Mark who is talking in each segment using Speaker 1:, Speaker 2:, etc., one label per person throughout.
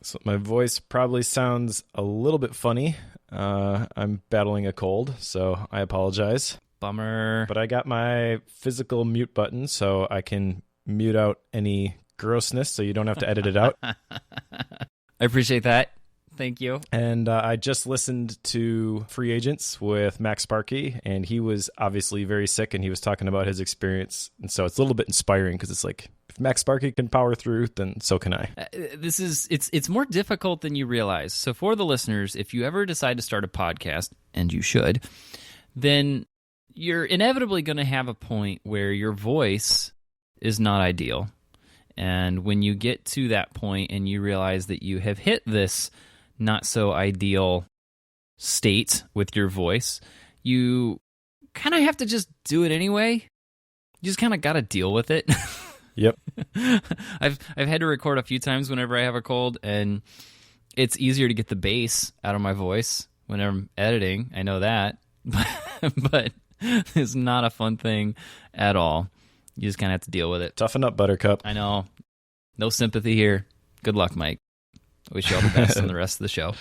Speaker 1: So my voice probably sounds a little bit funny. I'm battling a cold, so I apologize.
Speaker 2: Bummer.
Speaker 1: But I got my physical mute button, so I can mute out any grossness so you don't have to edit it out.
Speaker 2: I appreciate that. Thank you.
Speaker 1: And I just listened to Free Agents with Max Sparky, and he was obviously very sick, and he was talking about his experience. And so it's a little bit inspiring because it's like, if Max Sparky can power through, then so can I.
Speaker 2: It's more difficult than you realize. So for the listeners, if you ever decide to start a podcast, and you should, then you're inevitably going to have a point where your voice is not ideal. And when you get to that point and you realize that you have hit this not so ideal state with your voice, you kind of have to just do it anyway. You just kind of got to deal with it.
Speaker 1: Yep.
Speaker 2: I've had to record a few times whenever I have a cold, and it's easier to get the bass out of my voice when I'm editing. I know that, but it's not a fun thing at all. You just kind of have to deal with it.
Speaker 1: Toughen up, Buttercup.
Speaker 2: I know. No sympathy here. Good luck, Mike. I wish you all the best on the rest of the show.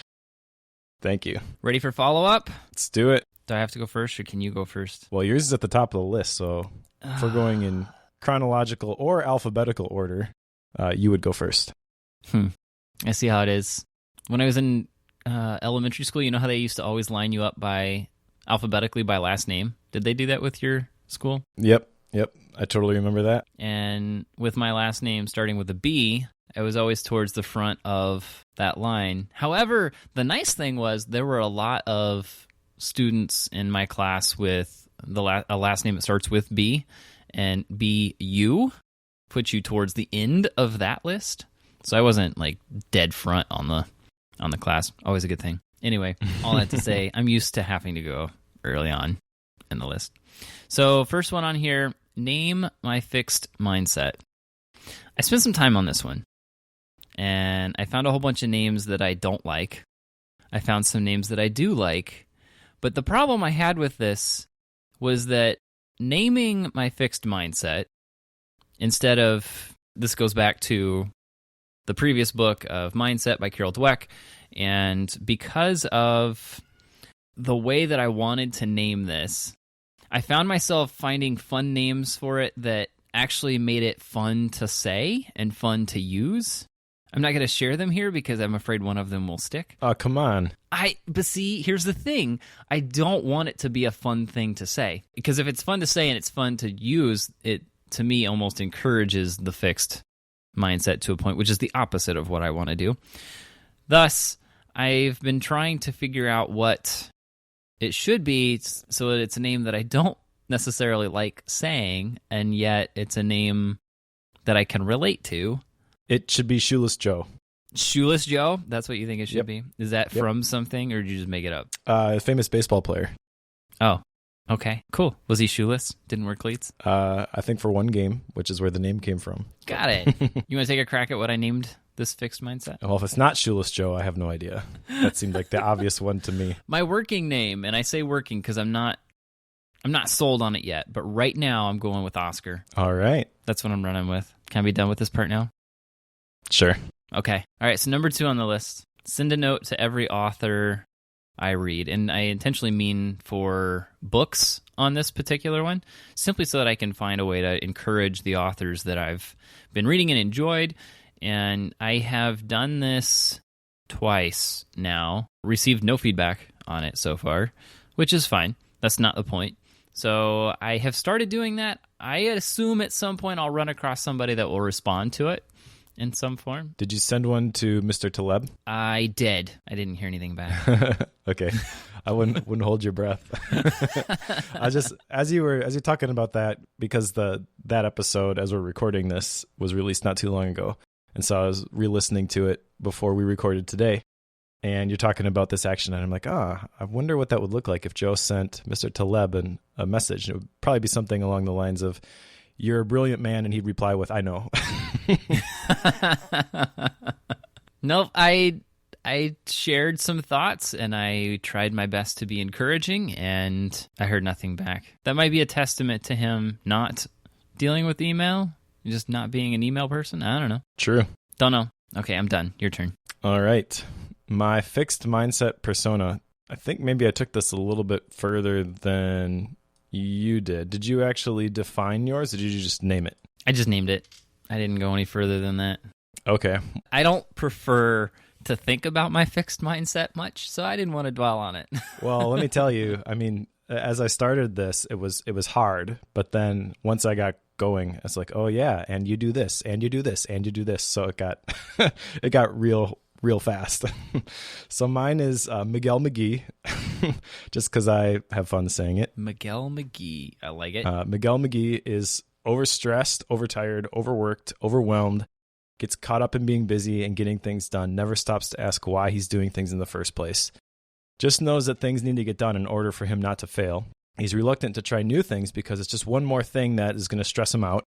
Speaker 1: Thank you.
Speaker 2: Ready for follow-up?
Speaker 1: Let's do it.
Speaker 2: Do I have to go first, or can you go first?
Speaker 1: Well, yours is at the top of the list, so if we're going in chronological or alphabetical order, you would go first.
Speaker 2: I see how it is. When I was in elementary school, you know how they used to always line you up alphabetically by last name? Did they do that with your school?
Speaker 1: Yep. I totally remember that.
Speaker 2: And with my last name starting with a B, I was always towards the front of that line. However, the nice thing was there were a lot of students in my class with a last name that starts with B, and BU puts you towards the end of that list. So I wasn't like dead front on the class. Always a good thing. Anyway, all that to say, I'm used to having to go early on in the list. So first one on here, name my fixed mindset. I spent some time on this one, and I found a whole bunch of names that I don't like. I found some names that I do like, but the problem I had with this was that naming my fixed mindset, instead of, this goes back to the previous book of Mindset by Carol Dweck, and because of the way that I wanted to name this, I found myself finding fun names for it that actually made it fun to say and fun to use. I'm not going to share them here because I'm afraid one of them will stick.
Speaker 1: Oh, come on.
Speaker 2: But see, here's the thing. I don't want it to be a fun thing to say, because if it's fun to say and it's fun to use, it, to me, almost encourages the fixed mindset to a point, which is the opposite of what I want to do. Thus, I've been trying to figure out what it should be so that it's a name that I don't necessarily like saying, and yet it's a name that I can relate to.
Speaker 1: It should be Shoeless Joe.
Speaker 2: Shoeless Joe? That's what you think it should be? Is that from something, or did you just make it up?
Speaker 1: A famous baseball player.
Speaker 2: Oh, okay. Cool. Was he shoeless? Didn't wear cleats?
Speaker 1: I think for one game, which is where the name came from.
Speaker 2: Got it. You want to take a crack at what I named this fixed mindset?
Speaker 1: Well, if it's not Shoeless Joe, I have no idea. That seemed like the obvious one to me.
Speaker 2: My working name, and I say working because I'm not sold on it yet, but right now I'm going with Oscar.
Speaker 1: All right.
Speaker 2: That's what I'm running with. Can I be done with this part now?
Speaker 1: Sure.
Speaker 2: Okay. All right, so number 2 on the list. Send a note to every author I read, and I intentionally mean for books on this particular one, simply so that I can find a way to encourage the authors that I've been reading and enjoyed. And I have done this twice now, received no feedback on it so far, which is fine. That's not the point. So I have started doing that. I assume at some point I'll run across somebody that will respond to it in some form.
Speaker 1: Did you send one to Mr. Taleb?
Speaker 2: I did. I didn't hear anything back.
Speaker 1: Okay. I wouldn't hold your breath. I just, as you're talking about that, because that episode, as we're recording this, was released not too long ago. And so I was re-listening to it before we recorded today. And you're talking about this action, and I'm like, I wonder what that would look like if Joe sent Mr. Taleb a message. It would probably be something along the lines of, "You're a brilliant man," and he'd reply with, "I know."
Speaker 2: Nope, I shared some thoughts, and I tried my best to be encouraging, and I heard nothing back. That might be a testament to him not dealing with email, just not being an email person. I don't know.
Speaker 1: True.
Speaker 2: Don't know. Okay, I'm done. Your turn.
Speaker 1: All right. My fixed mindset persona. I think maybe I took this a little bit further than you did. Did you actually define yours, or did you just name it?
Speaker 2: I just named it. I didn't go any further than that.
Speaker 1: Okay.
Speaker 2: I don't prefer to think about my fixed mindset much, so I didn't want to dwell on it.
Speaker 1: Well, let me tell you, I mean, as I started this, it was hard, but then once I got going, it's like, oh yeah, and you do this, and you do this, and you do this. So it got it got real fast. So mine is Miguel McGee, just because I have fun saying it.
Speaker 2: Miguel McGee. I like it.
Speaker 1: Miguel McGee is overstressed, overtired, overworked, overwhelmed, gets caught up in being busy and getting things done, never stops to ask why he's doing things in the first place. Just knows that things need to get done in order for him not to fail. He's reluctant to try new things because it's just one more thing that is going to stress him out.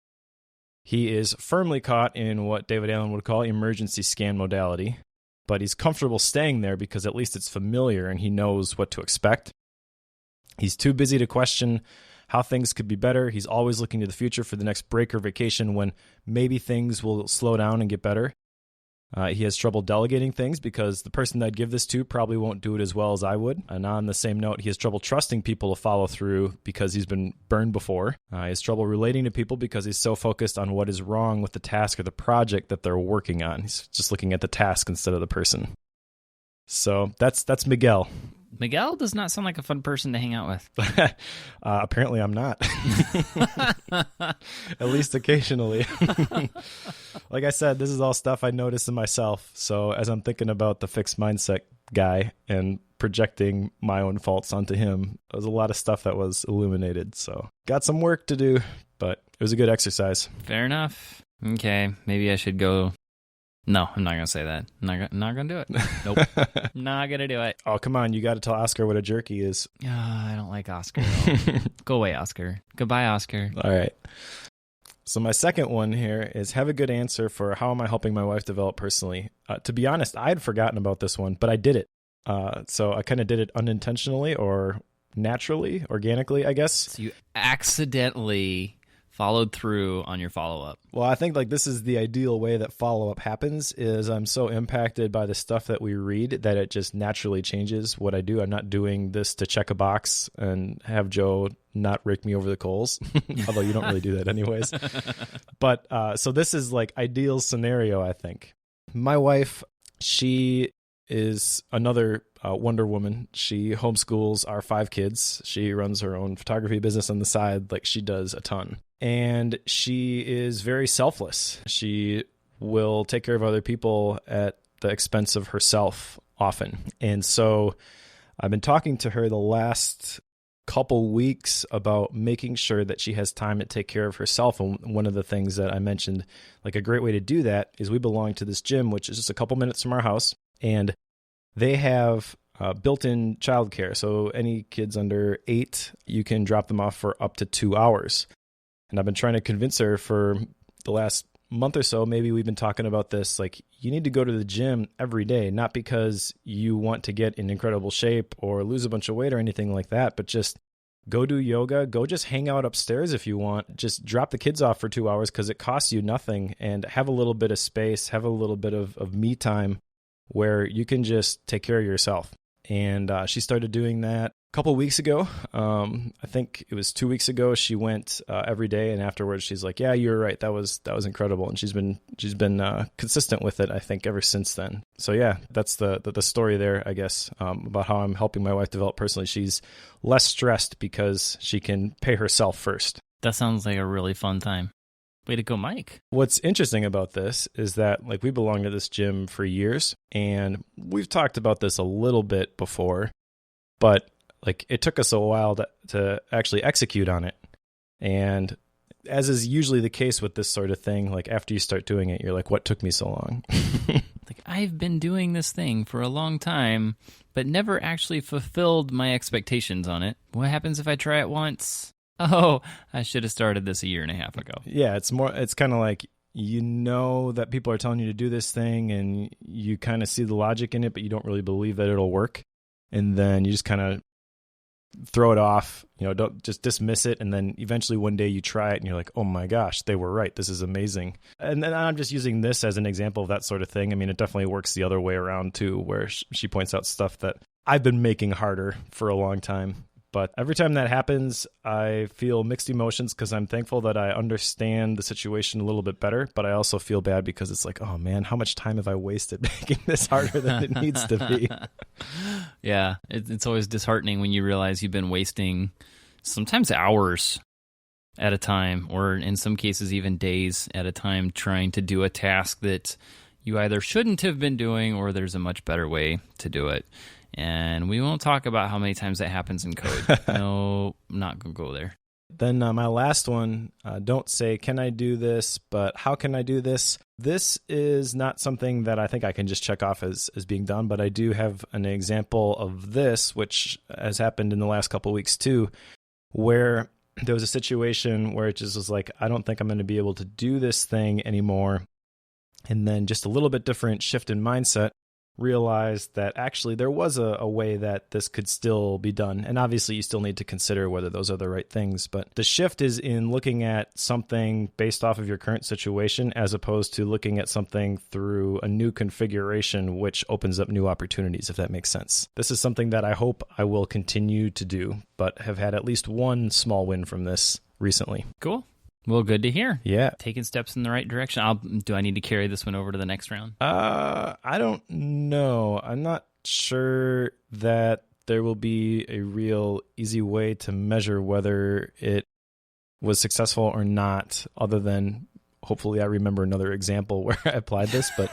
Speaker 1: He is firmly caught in what David Allen would call emergency scan modality, but he's comfortable staying there because at least it's familiar and he knows what to expect. He's too busy to question how things could be better. He's always looking to the future for the next break or vacation when maybe things will slow down and get better. He has trouble delegating things because the person that I'd give this to probably won't do it as well as I would. And on the same note, he has trouble trusting people to follow through because he's been burned before. He has trouble relating to people because he's so focused on what is wrong with the task or the project that they're working on. He's just looking at the task instead of the person. So that's Miguel.
Speaker 2: Miguel does not sound like a fun person to hang out with.
Speaker 1: Apparently I'm not. At least occasionally. Like I said, this is all stuff I notice in myself. So as I'm thinking about the fixed mindset guy and projecting my own faults onto him, there was a lot of stuff that was illuminated. So got some work to do, but it was a good exercise.
Speaker 2: Fair enough. Okay, maybe I should go. No, I'm not going to say that. I'm not going to do it. Nope. Not going to do it.
Speaker 1: Oh, come on. You got to tell Oscar what a jerky is.
Speaker 2: I don't like Oscar. Go away, Oscar. Goodbye, Oscar.
Speaker 1: All right. So my second one here is have a good answer for how am I helping my wife develop personally. To be honest, I had forgotten about this one, but I did it. So I kind of did it unintentionally or naturally, organically, I guess.
Speaker 2: So you accidentally followed through on your follow-up.
Speaker 1: Well, I think like this is the ideal way that follow-up happens is I'm so impacted by the stuff that we read that it just naturally changes what I do. I'm not doing this to check a box and have Joe not rake me over the coals, although you don't really do that anyways. But so this is like ideal scenario, I think. My wife, she is another Wonder Woman. She homeschools our 5 kids. She runs her own photography business on the side. Like she does a ton. And she is very selfless. She will take care of other people at the expense of herself often. And so I've been talking to her the last couple weeks about making sure that she has time to take care of herself. And one of the things that I mentioned, like a great way to do that is we belong to this gym, which is just a couple minutes from our house. And they have built-in childcare. So any kids under 8, you can drop them off for up to 2 hours. And I've been trying to convince her for the last month or so, maybe we've been talking about this, like you need to go to the gym every day, not because you want to get in incredible shape or lose a bunch of weight or anything like that, but just go do yoga, go just hang out upstairs if you want, just drop the kids off for 2 hours because it costs you nothing and have a little bit of space, have a little bit of me time where you can just take care of yourself. And she started doing that a couple weeks ago. I think it was 2 weeks ago. She went every day, and afterwards she's like, "Yeah, you're right. That was incredible." And she's been consistent with it, I think, ever since then. So yeah, that's the story there, I guess, about how I'm helping my wife develop personally. She's less stressed because she can pay herself first.
Speaker 2: That sounds like a really fun time. Way to go, Mike.
Speaker 1: What's interesting about this is that like we belong to this gym for years, and we've talked about this a little bit before, but like it took us a while to actually execute on it. And as is usually the case with this sort of thing, like after you start doing it, you're like, what took me so long?
Speaker 2: Like I've been doing this thing for a long time, but never actually fulfilled my expectations on it. What happens if I try it once? Oh, I should have started this a year and a half ago.
Speaker 1: Yeah, it's kind of like, you know that people are telling you to do this thing and you kind of see the logic in it, but you don't really believe that it'll work. And then you just kind of throw it off, don't just dismiss it. And then eventually one day you try it and you're like, oh my gosh, they were right. This is amazing. And then I'm just using this as an example of that sort of thing. I mean, it definitely works the other way around too, where she points out stuff that I've been making harder for a long time. But every time that happens, I feel mixed emotions because I'm thankful that I understand the situation a little bit better. But I also feel bad because it's like, oh man, how much time have I wasted making this harder than it needs to be?
Speaker 2: Yeah, it's always disheartening when you realize you've been wasting sometimes hours at a time, or in some cases even days at a time, trying to do a task that you either shouldn't have been doing or there's a much better way to do it. And we won't talk about how many times that happens in code. No, I'm not going to go there.
Speaker 1: Then my last one, don't say, can I do this, but how can I do this? This is not something that I think I can just check off as being done, but I do have an example of this, which has happened in the last couple of weeks too, where there was a situation where it just was like, I don't think I'm going to be able to do this thing anymore. And then just a little bit different shift in mindset, realized that actually there was a way that this could still be done. And obviously you still need to consider whether those are the right things. But the shift is in looking at something based off of your current situation as opposed to looking at something through a new configuration, which opens up new opportunities, if that makes sense. This is something that I hope I will continue to do, but have had at least one small win from this recently.
Speaker 2: Cool. Well, good to hear.
Speaker 1: Yeah.
Speaker 2: Taking steps in the right direction. Do I need to carry this one over to the next round?
Speaker 1: I don't know. I'm not sure that there will be a real easy way to measure whether it was successful or not, other than hopefully I remember another example where I applied this, but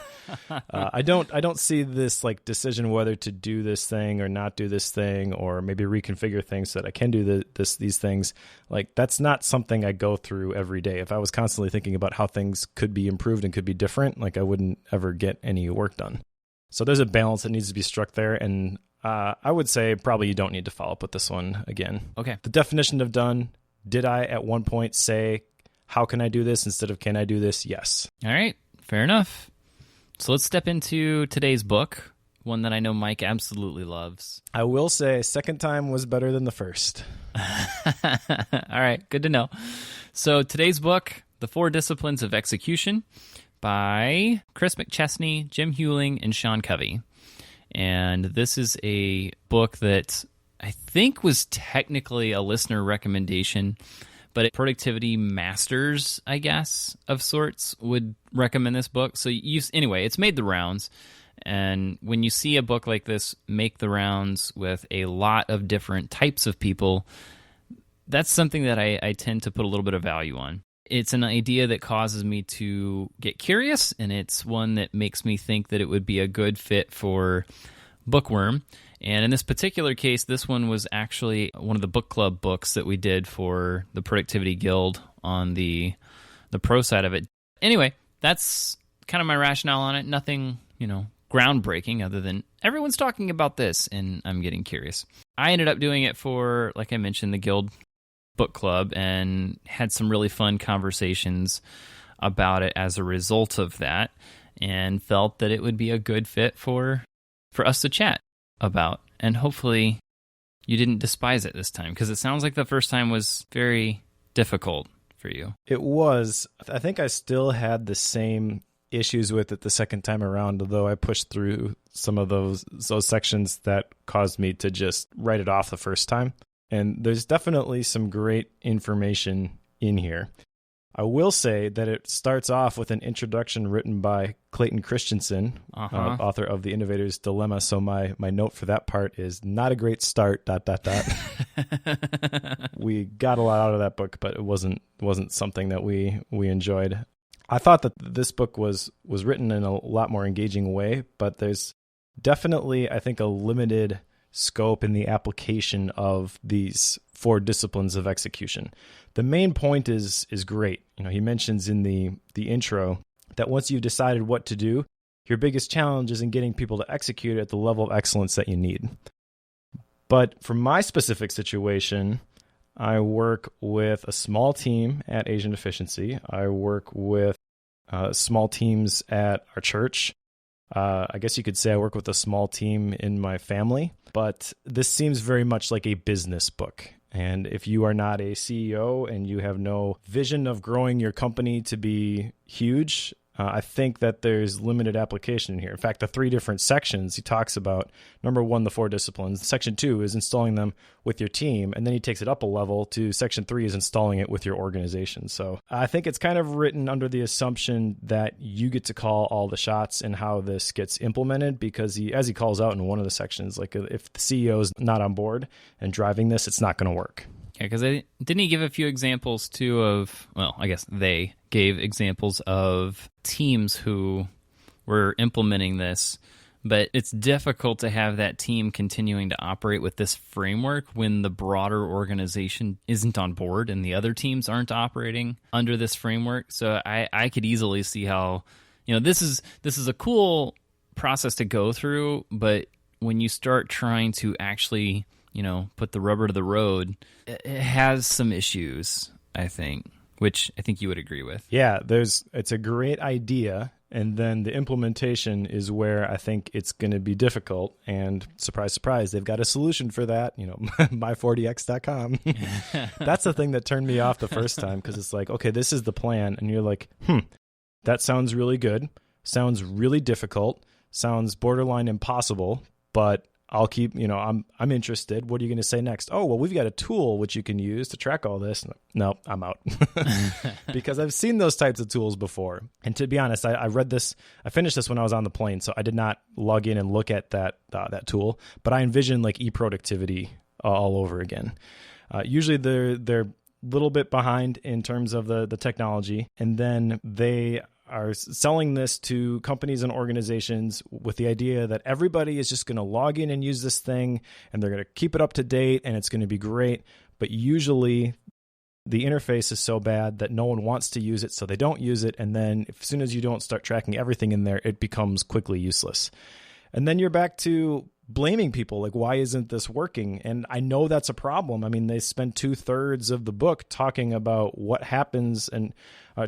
Speaker 1: I don't see this like decision whether to do this thing or not do this thing, or maybe reconfigure things so that I can do these things. Like, that's not something I go through every day. If I was constantly thinking about how things could be improved and could be different, like, I wouldn't ever get any work done. So there's a balance that needs to be struck there. And I would say probably you don't need to follow up with this one again.
Speaker 2: Okay.
Speaker 1: The definition of done, did I at one point say, how can I do this instead of can I do this? Yes.
Speaker 2: All right. Fair enough. So let's step into today's book, one that I know Mike absolutely loves.
Speaker 1: I will say second time was better than the first.
Speaker 2: All right. Good to know. So today's book, The 4 Disciplines of Execution by Chris McChesney, Jim Huling, and Sean Covey. And this is a book that I think was technically a listener recommendation, but Productivity Masters, I guess, of sorts, would recommend this book. So anyway, it's made the rounds. And when you see a book like this make the rounds with a lot of different types of people, that's something that I tend to put a little bit of value on. It's an idea that causes me to get curious, and it's one that makes me think that it would be a good fit for Bookworm. And in this particular case, this one was actually one of the book club books that we did for the Productivity Guild on the pro side of it. Anyway, that's kind of my rationale on it. Nothing, groundbreaking other than everyone's talking about this, and I'm getting curious. I ended up doing it for, like I mentioned, the Guild book club, and had some really fun conversations about it as a result of that, and felt that it would be a good fit for us to chat about. And hopefully you didn't despise it this time, because it sounds like the first time was very difficult for you.
Speaker 1: It was. I think I still had the same issues with it the second time around, although I pushed through some of those sections that caused me to just write it off the first time. And there's definitely some great information in here. I will say that it starts off with an introduction written by Clayton Christensen, author of The Innovator's Dilemma. So my note for that part is not a great start, ... We got a lot out of that book, but it wasn't something that we enjoyed. I thought that this book was written in a lot more engaging way, but there's definitely, I think, a limited scope in the application of these 4 disciplines of execution. The main point is great. He mentions in the intro that once you've decided what to do, your biggest challenge is in getting people to execute at the level of excellence that you need. But for my specific situation, I work with a small team at Asian Efficiency. I work with small teams at our church. I guess you could say I work with a small team in my family, but this seems very much like a business book. And if you are not a CEO and you have no vision of growing your company to be huge, I think that there's limited application in here. In fact, the 3 different sections he talks about, number 1, the 4 disciplines. Section 2 is installing them with your team. And then he takes it up a level to section 3 is installing it with your organization. So I think it's kind of written under the assumption that you get to call all the shots in how this gets implemented, because as he calls out in one of the sections, like if the CEO is not on board and driving this, it's not going to work.
Speaker 2: Yeah, because didn't he give a few examples too of, well, I guess they gave examples of teams who were implementing this, but it's difficult to have that team continuing to operate with this framework when the broader organization isn't on board and the other teams aren't operating under this framework. So I could easily see how, this is a cool process to go through, but when you start trying to actually put the rubber to the road, it has some issues, I think, which I think you would agree with.
Speaker 1: Yeah, it's a great idea, and then the implementation is where I think it's going to be difficult, and surprise, surprise, they've got a solution for that, my40x.com. That's the thing that turned me off the first time, because it's like, okay, this is the plan, and you're like, that sounds really good, sounds really difficult, sounds borderline impossible, but I'll keep, I'm interested. What are you going to say next? Oh, well, we've got a tool which you can use to track all this. No, I'm out. Because I've seen those types of tools before. And to be honest, I finished this when I was on the plane, so I did not log in and look at that tool, but I envisioned like e-productivity all over again. Usually they're a little bit behind in terms of the technology, and then they are selling this to companies and organizations with the idea that everybody is just going to log in and use this thing, and they're going to keep it up to date, and it's going to be great. But usually the interface is so bad that no one wants to use it, so they don't use it. And then as soon as you don't start tracking everything in there, it becomes quickly useless. And then you're back to blaming people, like, why isn't this working? And I know that's a problem. I mean, they spend 2/3 of the book talking about what happens and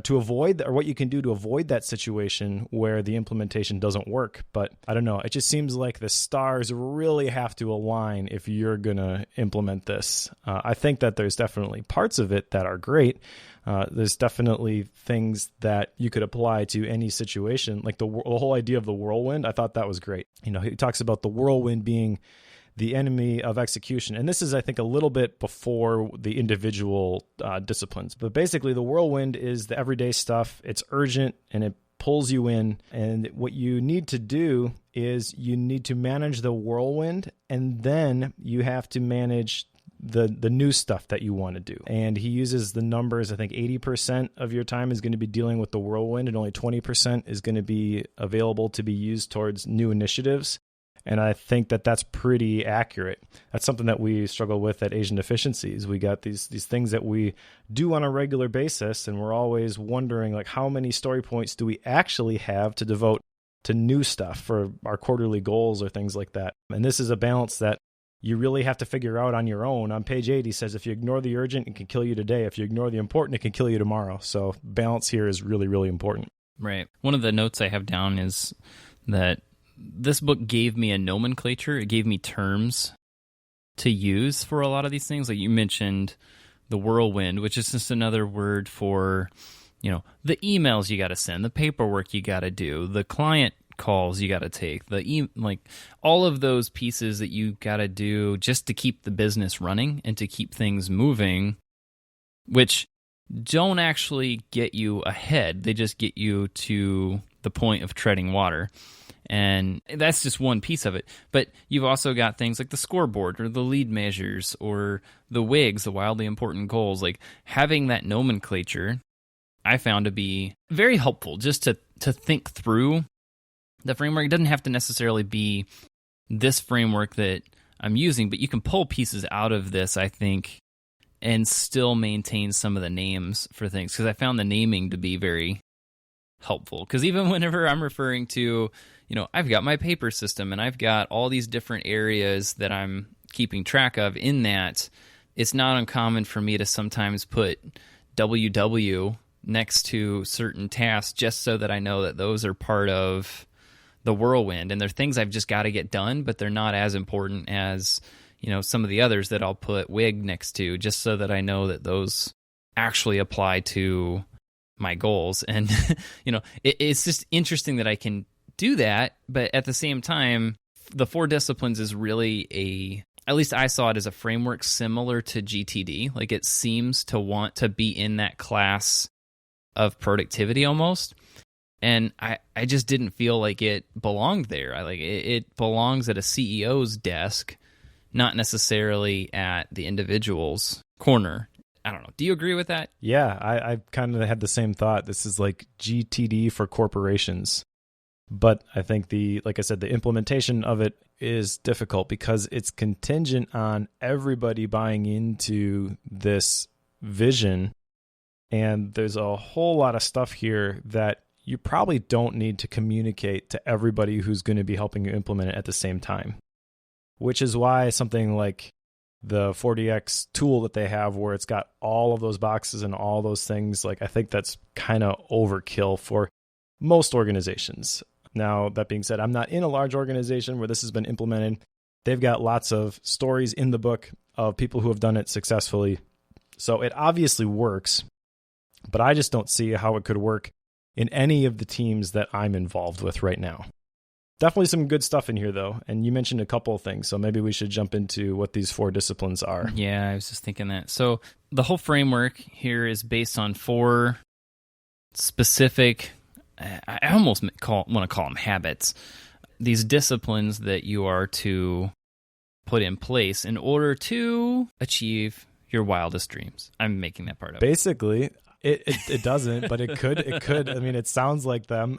Speaker 1: to avoid, or what you can do to avoid that situation where the implementation doesn't work. But I don't know. It just seems like the stars really have to align if you're going to implement this. I think that there's definitely parts of it that are great. There's definitely things that you could apply to any situation, like the whole idea of the whirlwind. I thought that was great. He talks about the whirlwind being the enemy of execution. And this is, I think, a little bit before the individual disciplines. But basically, the whirlwind is the everyday stuff. It's urgent and it pulls you in. And what you need to do is you need to manage the whirlwind, and then you have to manage the new stuff that you want to do. And he uses the numbers. I think 80% of your time is going to be dealing with the whirlwind, and only 20% is going to be available to be used towards new initiatives. And I think that that's pretty accurate. That's something that we struggle with at Asian Deficiencies. We got these things that we do on a regular basis, and we're always wondering, like, how many story points do we actually have to devote to new stuff for our quarterly goals or things like that. And this is a balance that you really have to figure out on your own. On page 8, he says, if you ignore the urgent, it can kill you today. If you ignore the important, it can kill you tomorrow. So balance here is really, really important.
Speaker 2: Right. One of the notes I have down is that this book gave me a nomenclature. It gave me terms to use for a lot of these things. Like you mentioned the whirlwind, which is just another word for, the emails you got to send, the paperwork you got to do, the client calls you got to take, all of those pieces that you got to do just to keep the business running and to keep things moving, which don't actually get you ahead. They just get you to the point of treading water. And that's just one piece of it. But you've also got things like the scoreboard or the lead measures or the WIGs, the wildly important goals. Like having that nomenclature, I found to be very helpful just to think through the framework. It doesn't have to necessarily be this framework that I'm using, but you can pull pieces out of this, I think, and still maintain some of the names for things. Because I found the naming to be very helpful. Because even whenever I'm referring to, I've got my paper system and I've got all these different areas that I'm keeping track of in that, it's not uncommon for me to sometimes put WW next to certain tasks just so that I know that those are part of the whirlwind, and they're things I've just got to get done, but they're not as important as, some of the others that I'll put WIG next to, just so that I know that those actually apply to my goals. And, it's just interesting that I can do that, but at the same time, the 4 disciplines is really at least I saw it as a framework similar to GTD. Like, it seems to want to be in that class of productivity almost. And I just didn't feel like it belonged there. It belongs at a CEO's desk, not necessarily at the individual's corner. I don't know. Do you agree with that?
Speaker 1: Yeah, I kind of had the same thought. This is like GTD for corporations. But I think like I said, the implementation of it is difficult because it's contingent on everybody buying into this vision. And there's a whole lot of stuff here that you probably don't need to communicate to everybody who's going to be helping you implement it at the same time. Which is why something like the 4DX tool that they have, where it's got all of those boxes and all those things, like, I think that's kind of overkill for most organizations. Now, that being said, I'm not in a large organization where this has been implemented. They've got lots of stories in the book of people who have done it successfully. So it obviously works, but I just don't see how it could work in any of the teams that I'm involved with right now. Definitely some good stuff in here, though. And you mentioned a couple of things, so maybe we should jump into what these 4 disciplines are.
Speaker 2: Yeah, I was just thinking that. So the whole framework here is based on 4 specific, I almost want to call them habits, these disciplines that you are to put in place in order to achieve your wildest dreams. I'm making that part up.
Speaker 1: Basically, it doesn't, but it could. It could. I mean, it sounds like them.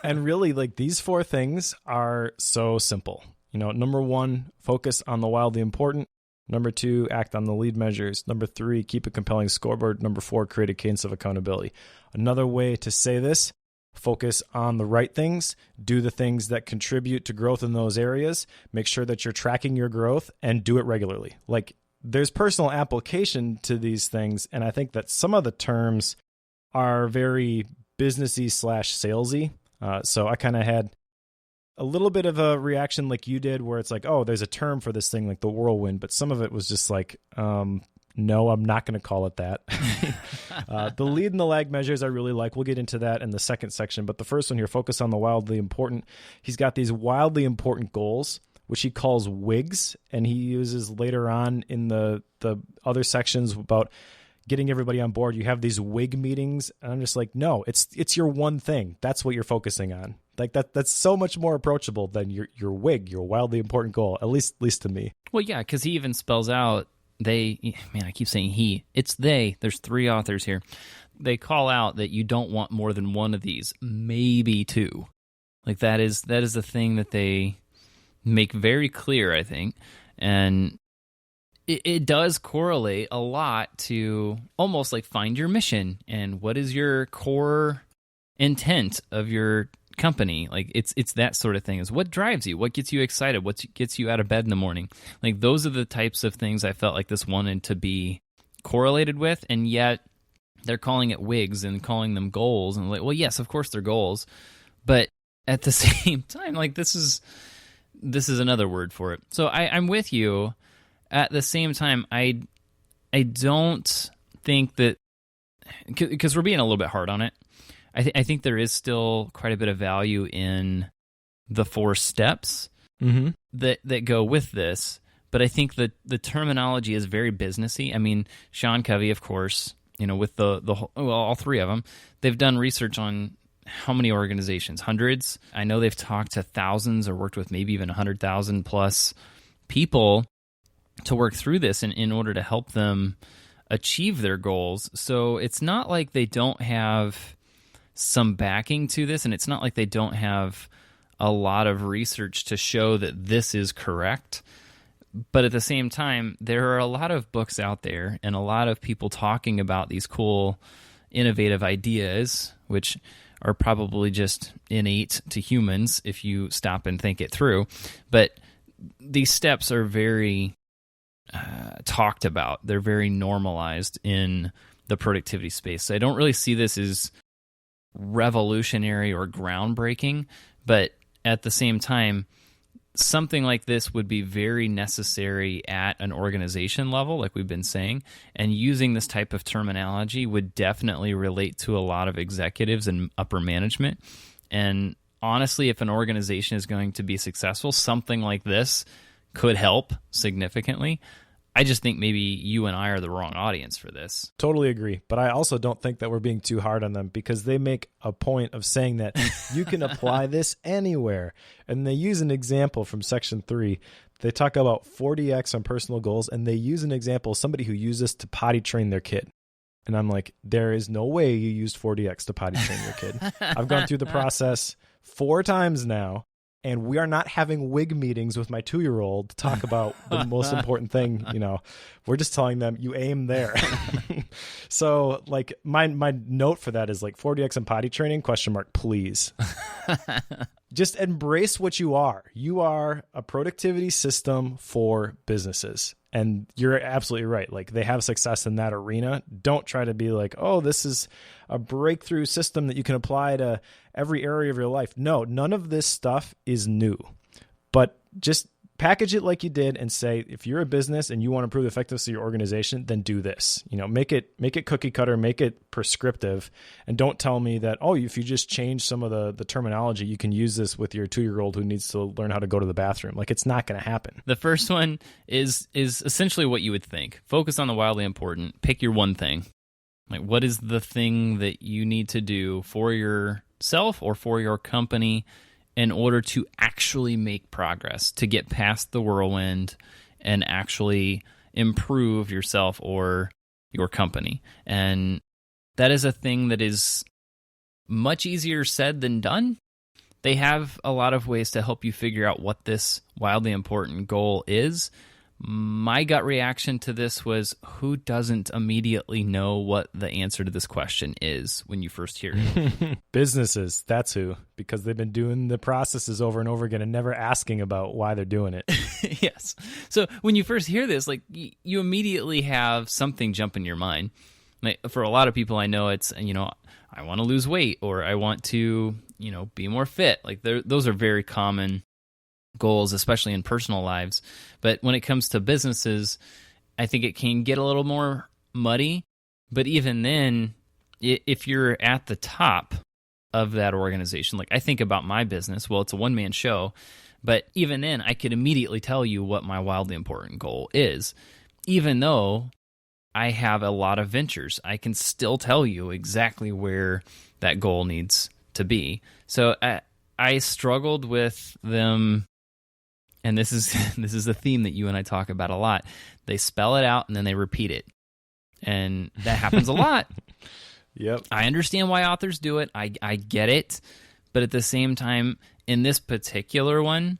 Speaker 1: And really, like, these 4 things are so simple. Number 1, focus on the wildly important. Number 2, act on the lead measures. Number 3, keep a compelling scoreboard. Number 4, create a cadence of accountability. Another way to say this, focus on the right things, do the things that contribute to growth in those areas, make sure that you're tracking your growth, and do it regularly. Like, there's personal application to these things, and I think that some of the terms are very businessy / salesy. So I kind of had a little bit of a reaction like you did, where it's like, oh, there's a term for this thing, like the whirlwind, but some of it was just like, no, I'm not going to call it that. The lead and the lag measures I really like. We'll get into that in the second section, but the first one here, focus on the wildly important. He's got these wildly important goals, which he calls WIGs, and he uses later on in the other sections about getting everybody on board. You have these WIG meetings, and I'm just like, no, it's your one thing. That's what you're focusing on. Like, that's so much more approachable than your WIG, your wildly important goal, at least to me.
Speaker 2: Well, yeah, because he even spells out I keep saying he. It's they. There's 3 authors here. They call out that you don't want more than one of these, maybe 2. Like, that is the thing that they make very clear, I think. And it does correlate a lot to almost like find your mission and what is your core intent of your company. Like, it's that sort of thing. Is what drives you, what gets you excited, what gets you out of bed in the morning. Like, those are the types of things I felt like this wanted to be correlated with, and yet they're calling it WIGs and calling them goals. And like, well, yes, of course they're goals, but at the same time, like, this is another word for it. So I'm with you. At the same time, I don't think that, because we're being a little bit hard on it, I think there is still quite a bit of value in the 4 steps that go with this. But I think that the terminology is very businessy. I mean, Sean Covey, of course, with all 3 of them, they've done research on how many organizations? Hundreds. I know they've talked to thousands or worked with maybe even 100,000 plus people to work through this in order to help them achieve their goals. So it's not like they don't have some backing to this, and it's not like they don't have a lot of research to show that this is correct. But at the same time, there are a lot of books out there and a lot of people talking about these cool, innovative ideas, which are probably just innate to humans if you stop and think it through. But these steps are very talked about. They're very normalized in the productivity space. So I don't really see this as revolutionary or groundbreaking, But at the same time, something like this would be very necessary at an organization level, like we've been saying, and using this type of terminology would definitely relate to a lot of executives and upper management. And honestly, if an organization is going to be successful, something like this could help significantly. I just think maybe you and I are the wrong audience for this.
Speaker 1: Totally agree. But I also don't think that we're being too hard on them, because they make a point of saying that you can apply this anywhere. And they use an example from section 3. They talk about 40X on personal goals, and they use an example of somebody who used this to potty train their kid. And I'm like, there is no way you used 40X to potty train your kid. I've gone through the process 4 times now. And we are not having WIG meetings with my 2-year-old to talk about the most important thing. We're just telling them you aim there. So like my note for that is like 40X and potty training, ? Please. Just embrace what you are. You are a productivity system for businesses. And you're absolutely right. Like, they have success in that arena. Don't try to be like, oh, this is a breakthrough system that you can apply to every area of your life. No, none of this stuff is new. But just package it like you did and say, if you're a business and you want to improve the effectiveness of your organization, then do this. Make it cookie cutter, make it prescriptive, and don't tell me that, oh, if you just change some of the terminology, you can use this with your 2-year-old who needs to learn how to go to the bathroom. Like, it's not going to happen.
Speaker 2: The first one is essentially what you would think. Focus on the wildly important. Pick your one thing. Like, what is the thing that you need to do for yourself or for your company in order to actually make progress, to get past the whirlwind and actually improve yourself or your company? And that is a thing that is much easier said than done. They have a lot of ways to help you figure out what this wildly important goal is. My gut reaction to this was, who doesn't immediately know what the answer to this question is when you first hear it?
Speaker 1: Businesses, that's who, because they've been doing the processes over and over again and never asking about why they're doing it.
Speaker 2: Yes. So when you first hear this, like, you immediately have something jump in your mind. Like, for a lot of people I know, it's, I want to lose weight, or I want to, be more fit. Like, those are very common goals, especially in personal lives. But when it comes to businesses, I think it can get a little more muddy. But even then, if you're at the top of that organization, like I think about my business, well, it's a one-man show, but even then, I could immediately tell you what my wildly important goal is. Even though I have a lot of ventures, I can still tell you exactly where that goal needs to be. So I struggled with them. And this is a theme that you and I talk about a lot. They spell it out and then they repeat it. And that happens a lot.
Speaker 1: Yep.
Speaker 2: I understand why authors do it. I get it. But at the same time, in this particular one,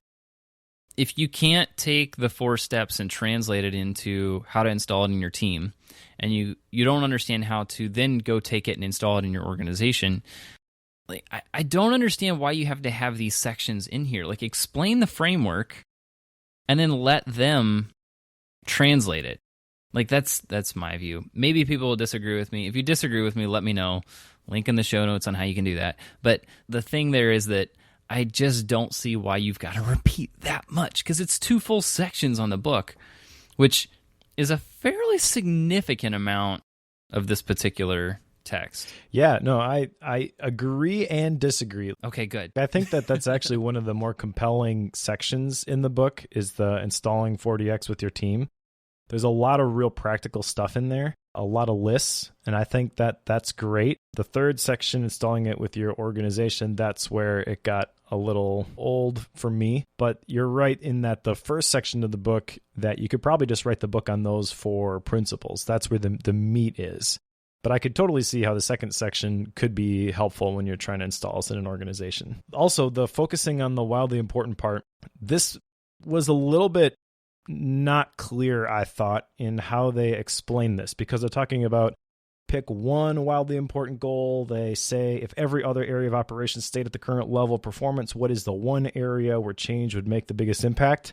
Speaker 2: if you can't take the 4 steps and translate it into how to install it in your team, and you don't understand how to then go take it and install it in your organization, like, I don't understand why you have to have these sections in here. Like, explain the framework and then let them translate it. Like, that's my view. Maybe people will disagree with me. If you disagree with me, let me know. Link in the show notes on how you can do that. But the thing there is that I just don't see why you've got to repeat that much, because it's 2 full sections on the book, which is a fairly significant amount of this particular text.
Speaker 1: Yeah, no, I agree and disagree.
Speaker 2: Okay, good.
Speaker 1: I think that's actually one of the more compelling sections in the book, is the installing 40X with your team. There's a lot of real practical stuff in there, a lot of lists, and I think that's great. The 3rd section, installing it with your organization, that's where it got a little old for me. But you're right in that the first section of the book, that you could probably just write the book on those 4 principles. That's where the meat is. But I could totally see how the second section could be helpful when you're trying to install this in an organization. Also, the focusing on the wildly important part, this was a little bit not clear, I thought, in how they explain this, because they're talking about pick one wildly important goal. They say, if every other area of operations stayed at the current level of performance, what is the one area where change would make the biggest impact?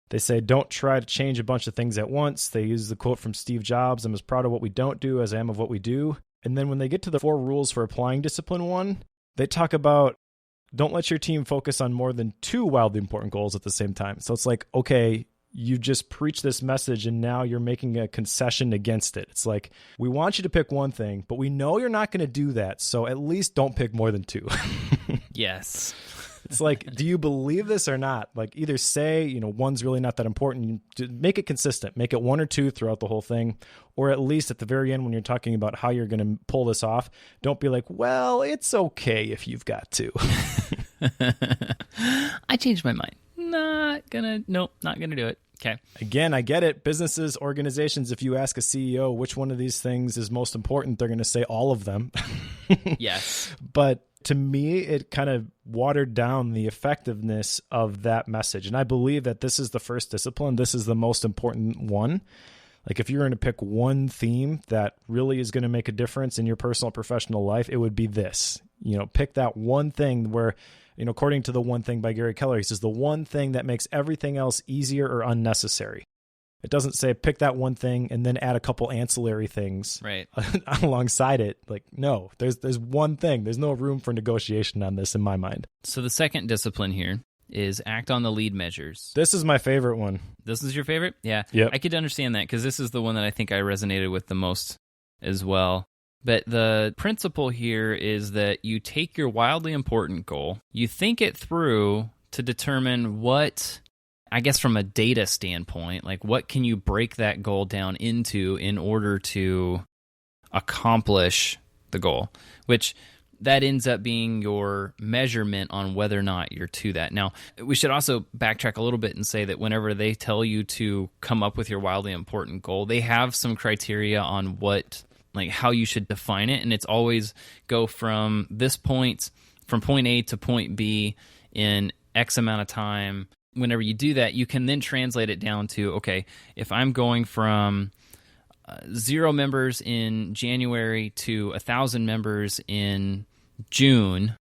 Speaker 1: They say, don't try to change a bunch of things at once. They use the quote from Steve Jobs, I'm as proud of what we don't do as I am of what we do. And then when they get to the 4 rules for applying discipline 1, they talk about don't let your team focus on more than 2 wildly important goals at the same time. So it's like, okay, you just preach this message and now you're making a concession against it. It's like, we want you to pick one thing, but we know you're not going to do that. So at least don't pick more than 2.
Speaker 2: Yes.
Speaker 1: It's like, do you believe this or not? Like, either say, one's really not that important. Make it consistent. Make it 1 or 2 throughout the whole thing. Or at least at the very end, when you're talking about how you're going to pull this off, don't be like, well, it's okay if you've got to.
Speaker 2: I changed my mind. Not gonna do it. Okay.
Speaker 1: Again, I get it. Businesses, organizations, if you ask a CEO which one of these things is most important, they're going to say all of them.
Speaker 2: Yes.
Speaker 1: But to me, it kind of watered down the effectiveness of that message. And I believe that this is the first discipline. This is the most important one. Like, if you're going to pick one theme that really is going to make a difference in your personal and professional life, it would be this. Pick that one thing where, according to the One Thing by Gary Keller, he says the one thing that makes everything else easier or unnecessary. It doesn't say pick that one thing and then add a couple ancillary things
Speaker 2: right
Speaker 1: alongside it. Like, no, there's one thing. There's no room for negotiation on this in my mind.
Speaker 2: So the second discipline here is act on the lead measures.
Speaker 1: This is my favorite one.
Speaker 2: This is your favorite? Yeah.
Speaker 1: Yep.
Speaker 2: I could understand that because this is the one that I think I resonated with the most as well. But the principle here is that you take your wildly important goal, you think it through to determine what, I guess from a data standpoint, like what can you break that goal down into in order to accomplish the goal, which that ends up being your measurement on whether or not you're to that. Now, we should also backtrack a little bit and say that whenever they tell you to come up with your wildly important goal, they have some criteria on how you should define it. And it's always go from this point, from point A to point B in X amount of time. Whenever you do that, you can then translate it down to, okay, if I'm going from 0 members in January to 1,000 members in June,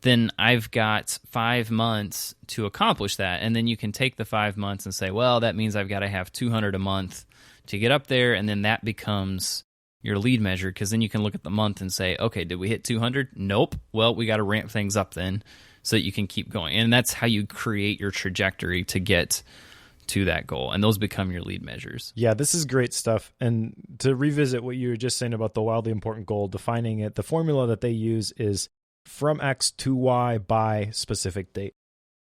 Speaker 2: then I've got 5 months to accomplish that. And then you can take the 5 months and say, well, that means I've got to have 200 a month to get up there. And then that becomes your lead measure, because then you can look at the month and say, okay, did we hit 200? Nope. Well, we got to ramp things up then so that you can keep going. And that's how you create your trajectory to get to that goal. And those become your lead measures.
Speaker 1: Yeah, this is great stuff. And to revisit what you were just saying about the wildly important goal, defining it, the formula that they use is from X to Y by specific date,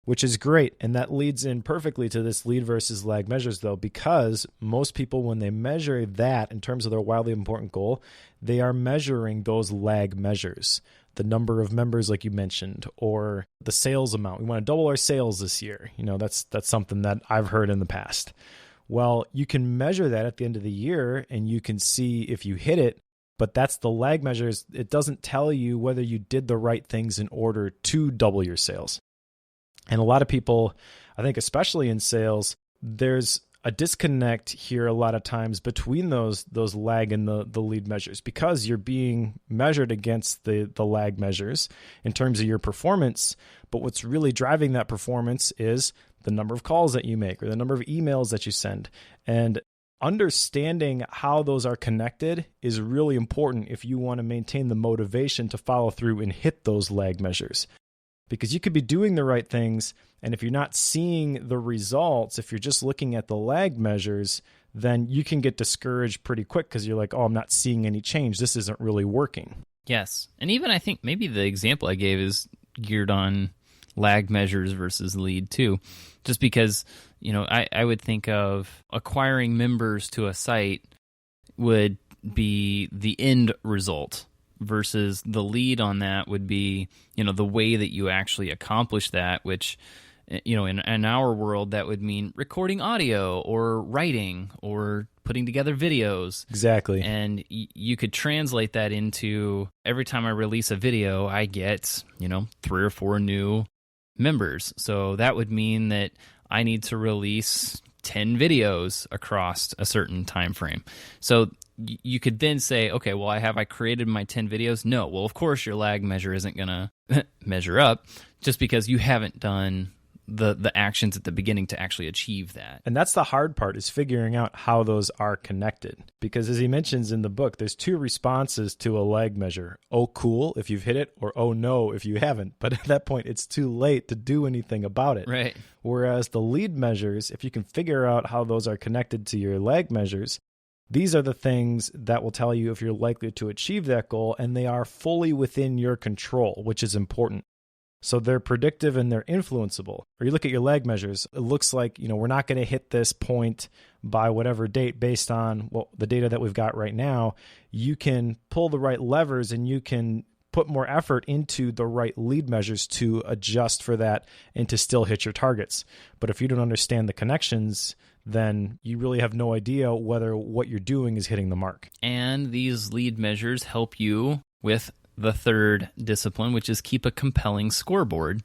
Speaker 1: which is great. And that leads in perfectly to this lead versus lag measures, though, because most people, when they measure that in terms of their wildly important goal, they are measuring those lag measures. The number of members, like you mentioned, or the sales amount. We want to double our sales this year. That's something that I've heard in the past. Well, you can measure that at the end of the year and you can see if you hit it, but that's the lag measures. It doesn't tell you whether you did the right things in order to double your sales. And a lot of people, I think especially in sales, there's a disconnect here a lot of times between those lag and the lead measures, because you're being measured against the lag measures in terms of your performance. But what's really driving that performance is the number of calls that you make or the number of emails that you send. And understanding how those are connected is really important if you want to maintain the motivation to follow through and hit those lag measures. Because you could be doing the right things, and if you're not seeing the results, if you're just looking at the lag measures, then you can get discouraged pretty quick because you're like, oh, I'm not seeing any change. This isn't really working.
Speaker 2: Yes. And even I think maybe the example I gave is geared on lag measures versus lead too. Just because, I would think of acquiring members to a site would be the end result, versus the lead on that would be, the way that you actually accomplish that, which, in our world, that would mean recording audio or writing or putting together videos.
Speaker 1: Exactly.
Speaker 2: And you could translate that into every time I release a video, I get, 3 or 4 new members. So that would mean that I need to release 10 videos across a certain time frame. So you could then say, okay, well, have I created my 10 videos? No. Well, of course, your lag measure isn't going to measure up just because you haven't done the actions at the beginning to actually achieve that.
Speaker 1: And that's the hard part, is figuring out how those are connected. Because as he mentions in the book, there's two responses to a lag measure. Oh, cool, if you've hit it, or oh, no, if you haven't. But at that point, it's too late to do anything about it.
Speaker 2: Right.
Speaker 1: Whereas the lead measures, if you can figure out how those are connected to your lag measures, these are the things that will tell you if you're likely to achieve that goal, and they are fully within your control, which is important. So they're predictive and they're influenceable. Or you look at your lag measures, it looks like, we're not going to hit this point by whatever date based on the data that we've got right now. You can pull the right levers and you can put more effort into the right lead measures to adjust for that and to still hit your targets. But if you don't understand the connections, then you really have no idea whether what you're doing is hitting the mark.
Speaker 2: And these lead measures help you with the third discipline, which is keep a compelling scoreboard.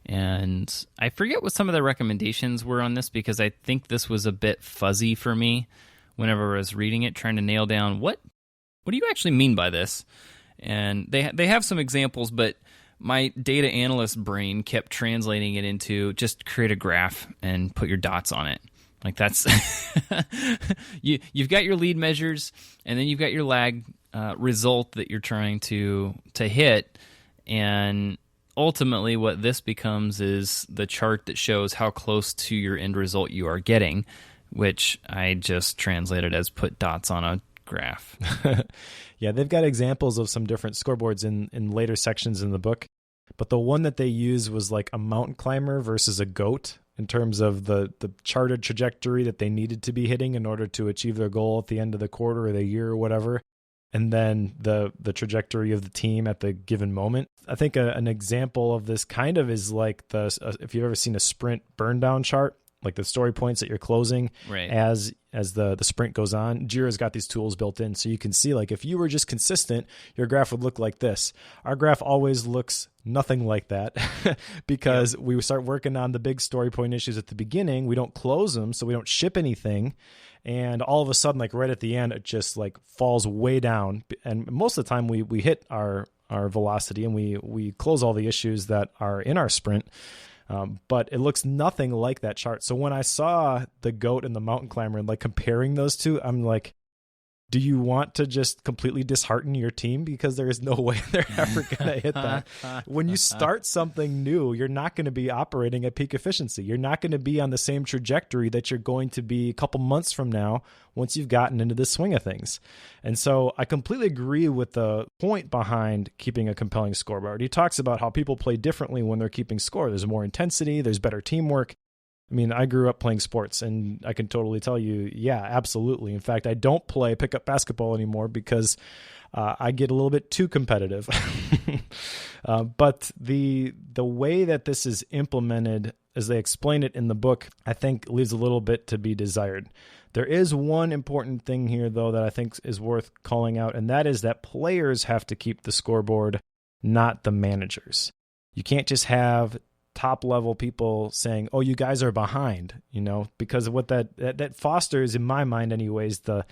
Speaker 2: And I forget what some of the recommendations were on this, because I think this was a bit fuzzy for me whenever I was reading it, trying to nail down what do you actually mean by this? And they have some examples, but my data analyst brain kept translating it into just create a graph and put your dots on it. Like that's you've got your lead measures, and then you've got your lag result that you're trying to hit, and ultimately what this becomes is the chart that shows how close to your end result you are getting, which I just translated as put dots on a graph.
Speaker 1: Yeah, they've got examples of some different scoreboards in later sections in the book, but the one that they used was like a mountain climber versus a goat in terms of the charted trajectory that they needed to be hitting in order to achieve their goal at the end of the quarter or the year or whatever, and then the trajectory of the team at the given moment. I think an example of this kind of is like if you've ever seen a sprint burn down chart, like the story points that you're closing
Speaker 2: right.
Speaker 1: as the sprint goes on. Jira's got these tools built in, so you can see, like, if you were just consistent, your graph would look like this. Our graph always looks nothing like that because we start working on the big story point issues at the beginning. We don't close them, so we don't ship anything. And all of a sudden, like right at the end, it just like falls way down. And most of the time we hit our velocity and we close all the issues that are in our sprint. But it looks nothing like that chart. So when I saw the goat and the mountain climber and like comparing those two, I'm like, do you want to just completely dishearten your team? Because there is no way they're ever going to hit that. When you start something new, you're not going to be operating at peak efficiency. You're not going to be on the same trajectory that you're going to be a couple months from now once you've gotten into the swing of things. And so I completely agree with the point behind keeping a compelling scoreboard. He talks about how people play differently when they're keeping score. There's more intensity, there's better teamwork. I mean, I grew up playing sports, and I can totally tell you, yeah, absolutely. In fact, I don't play pickup basketball anymore because I get a little bit too competitive. But the way that this is implemented, as they explain it in the book, I think leaves a little bit to be desired. There is one important thing here, though, that I think is worth calling out, and that is that players have to keep the scoreboard, not the managers. You can't just have top level people saying, oh, you guys are behind, because of what that fosters, in my mind anyways, the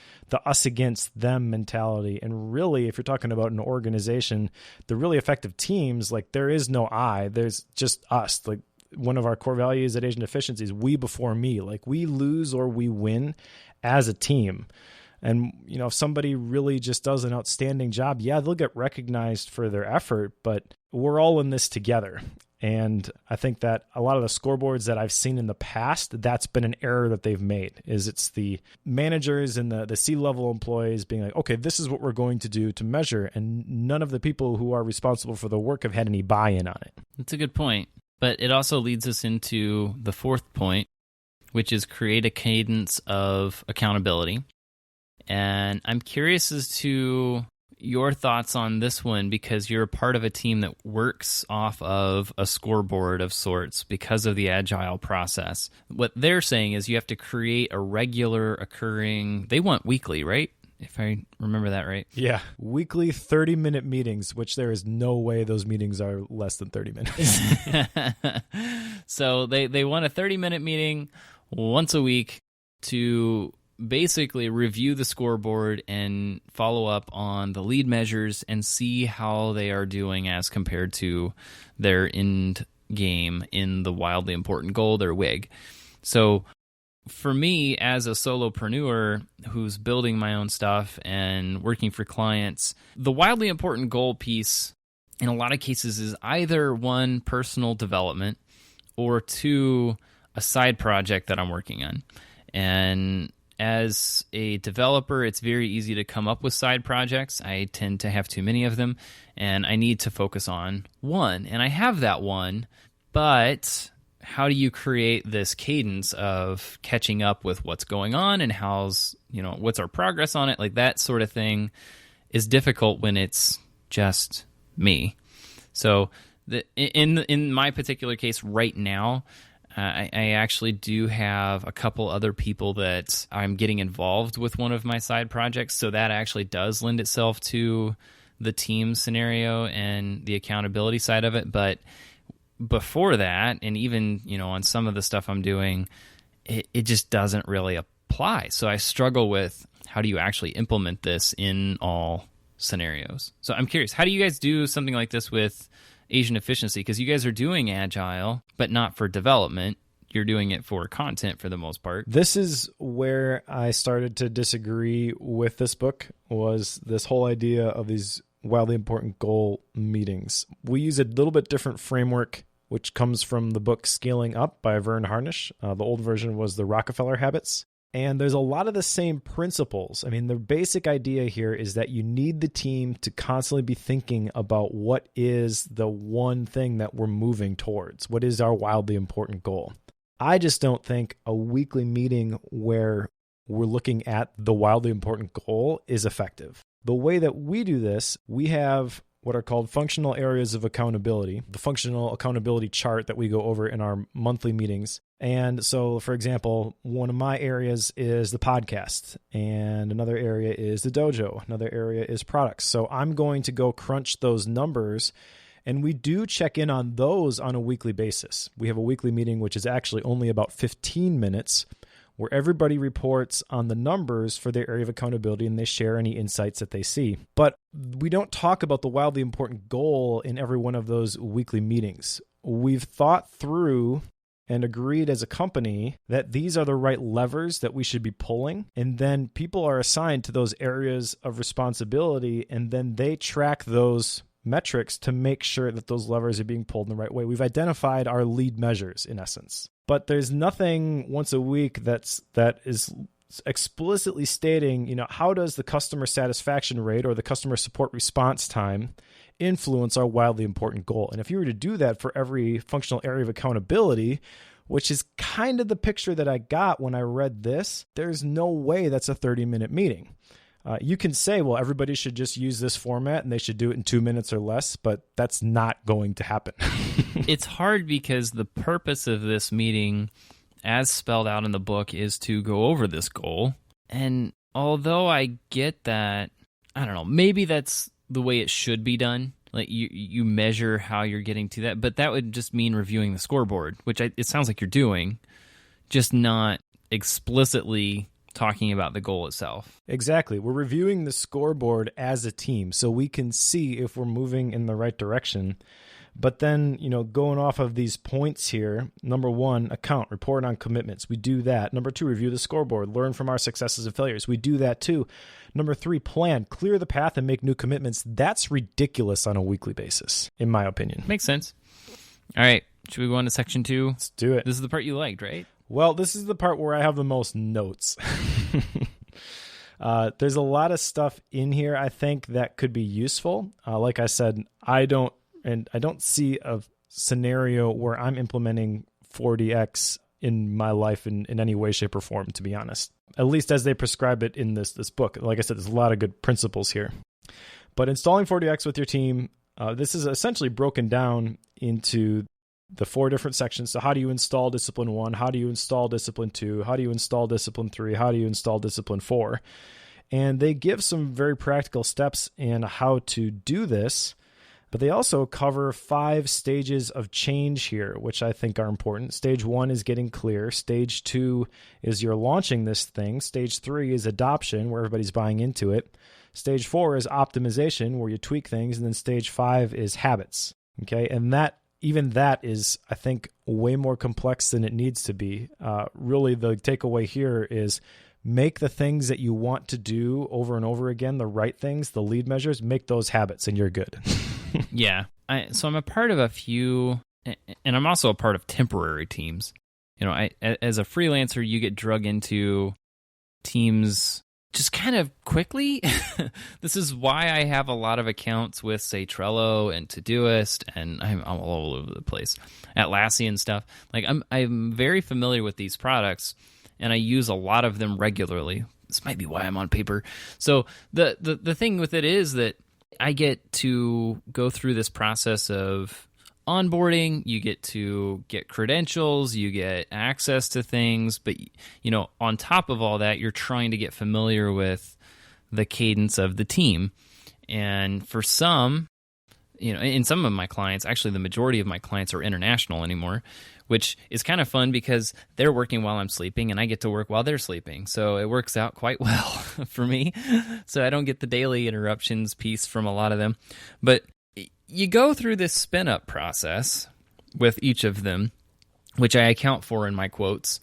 Speaker 1: us against them mentality. And really, if you're talking about an organization, the really effective teams, like there is no I, there's just us. Like one of our core values at Agent Efficiency is we before me. Like we lose or we win as a team. And, if somebody really just does an outstanding job, yeah, they'll get recognized for their effort, but we're all in this together. And I think that a lot of the scoreboards that I've seen in the past, that's been an error that they've made, is it's the managers and the C-level employees being like, okay, this is what we're going to do to measure. And none of the people who are responsible for the work have had any buy-in on it.
Speaker 2: That's a good point. But it also leads us into the fourth point, which is create a cadence of accountability. And I'm curious as to your thoughts on this one, because you're a part of a team that works off of a scoreboard of sorts because of the agile process. What they're saying is you have to create a regular occurring, they want weekly, right? If I remember that right.
Speaker 1: Yeah. Weekly 30-minute meetings, which there is no way those meetings are less than 30 minutes.
Speaker 2: So they want a 30-minute meeting once a week to basically review the scoreboard and follow up on the lead measures and see how they are doing as compared to their end game in the wildly important goal, their WIG. So for me, as a solopreneur who's building my own stuff and working for clients, the wildly important goal piece in a lot of cases is either one, personal development, or two, a side project that I'm working on. And as a developer, it's very easy to come up with side projects. I tend to have too many of them, and I need to focus on one. And I have that one, but how do you create this cadence of catching up with what's going on and what's our progress on it? Like that sort of thing is difficult when it's just me. So in my particular case right now, I actually do have a couple other people that I'm getting involved with one of my side projects. So that actually does lend itself to the team scenario and the accountability side of it. But before that, and even, on some of the stuff I'm doing, it just doesn't really apply. So I struggle with how do you actually implement this in all scenarios. So I'm curious, how do you guys do something like this with Asian efficiency? Because you guys are doing agile, but not for development. You're doing it for content for the most part.
Speaker 1: This is where I started to disagree with this book, was this whole idea of these wildly important goal meetings. We use a little bit different framework, which comes from the book Scaling Up by Vern Harnish. The old version was The Rockefeller Habits. And there's a lot of the same principles. I mean, the basic idea here is that you need the team to constantly be thinking about what is the one thing that we're moving towards. What is our wildly important goal? I just don't think a weekly meeting where we're looking at the wildly important goal is effective. The way that we do this, we have what are called functional areas of accountability, the functional accountability chart that we go over in our monthly meetings. And so, for example, one of my areas is the podcast, and another area is the dojo. Another area is products. So I'm going to go crunch those numbers, and we do check in on those on a weekly basis. We have a weekly meeting, which is actually only about 15 minutes, where everybody reports on the numbers for their area of accountability and they share any insights that they see. But we don't talk about the wildly important goal in every one of those weekly meetings. We've thought through and agreed as a company that these are the right levers that we should be pulling. And then people are assigned to those areas of responsibility, and then they track those metrics to make sure that those levers are being pulled in the right way. We've identified our lead measures in essence. But there's nothing once a week that is explicitly stating, how does the customer satisfaction rate or the customer support response time influence our wildly important goal? And if you were to do that for every functional area of accountability, which is kind of the picture that I got when I read this, there's no way that's a 30-minute meeting. You can say, well, everybody should just use this format and they should do it in 2 minutes or less, but that's not going to happen.
Speaker 2: It's hard because the purpose of this meeting, as spelled out in the book, is to go over this goal. And although I get that, I don't know, maybe that's the way it should be done. Like you measure how you're getting to that, but that would just mean reviewing the scoreboard, which it sounds like you're doing, just not explicitly talking about the goal itself.
Speaker 1: Exactly. We're reviewing the scoreboard as a team so we can see if we're moving in the right direction. But then, going off of these points here, number 1, account, report on commitments. We do that. Number 2, review the scoreboard, learn from our successes and failures. We do that too. Number 3, plan, clear the path and make new commitments. That's ridiculous on a weekly basis, in my opinion.
Speaker 2: Makes sense. All right. Should we go on to section 2?
Speaker 1: Let's do it.
Speaker 2: This is the part you liked, right?
Speaker 1: Well, this is the part where I have the most notes. There's a lot of stuff in here, I think, that could be useful. Like I said, I don't see a scenario where I'm implementing 4DX in my life in any way, shape, or form, to be honest. At least as they prescribe it in this book. Like I said, there's a lot of good principles here. But installing 4DX with your team, this is essentially broken down into the 4 different sections. So how do you install discipline 1? How do you install discipline 2? How do you install discipline 3? How do you install discipline 4? And they give some very practical steps in how to do this, but they also cover 5 stages of change here, which I think are important. Stage 1 is getting clear. Stage 2 is you're launching this thing. Stage 3 is adoption, where everybody's buying into it. Stage 4 is optimization, where you tweak things. And then stage 5 is habits. Okay. And that even that is, I think, way more complex than it needs to be. Really, the takeaway here is make the things that you want to do over and over again, the right things, the lead measures, make those habits, and you're good.
Speaker 2: Yeah. So I'm a part of a few, and I'm also a part of temporary teams. As a freelancer, you get drug into teams just kind of quickly. This is why I have a lot of accounts with, say, Trello and Todoist, and I'm all over the place, Atlassian and stuff. Like I'm very familiar with these products, and I use a lot of them regularly. This might be why I'm on paper. So the thing with it is that I get to go through this process of onboarding, you get to get credentials, you get access to things, but on top of all that, you're trying to get familiar with the cadence of the team. And for some, in some of my clients, actually the majority of my clients are international anymore, which is kind of fun because they're working while I'm sleeping and I get to work while they're sleeping. So it works out quite well for me. So I don't get the daily interruptions piece from a lot of them. But you go through this spin-up process with each of them, which I account for in my quotes.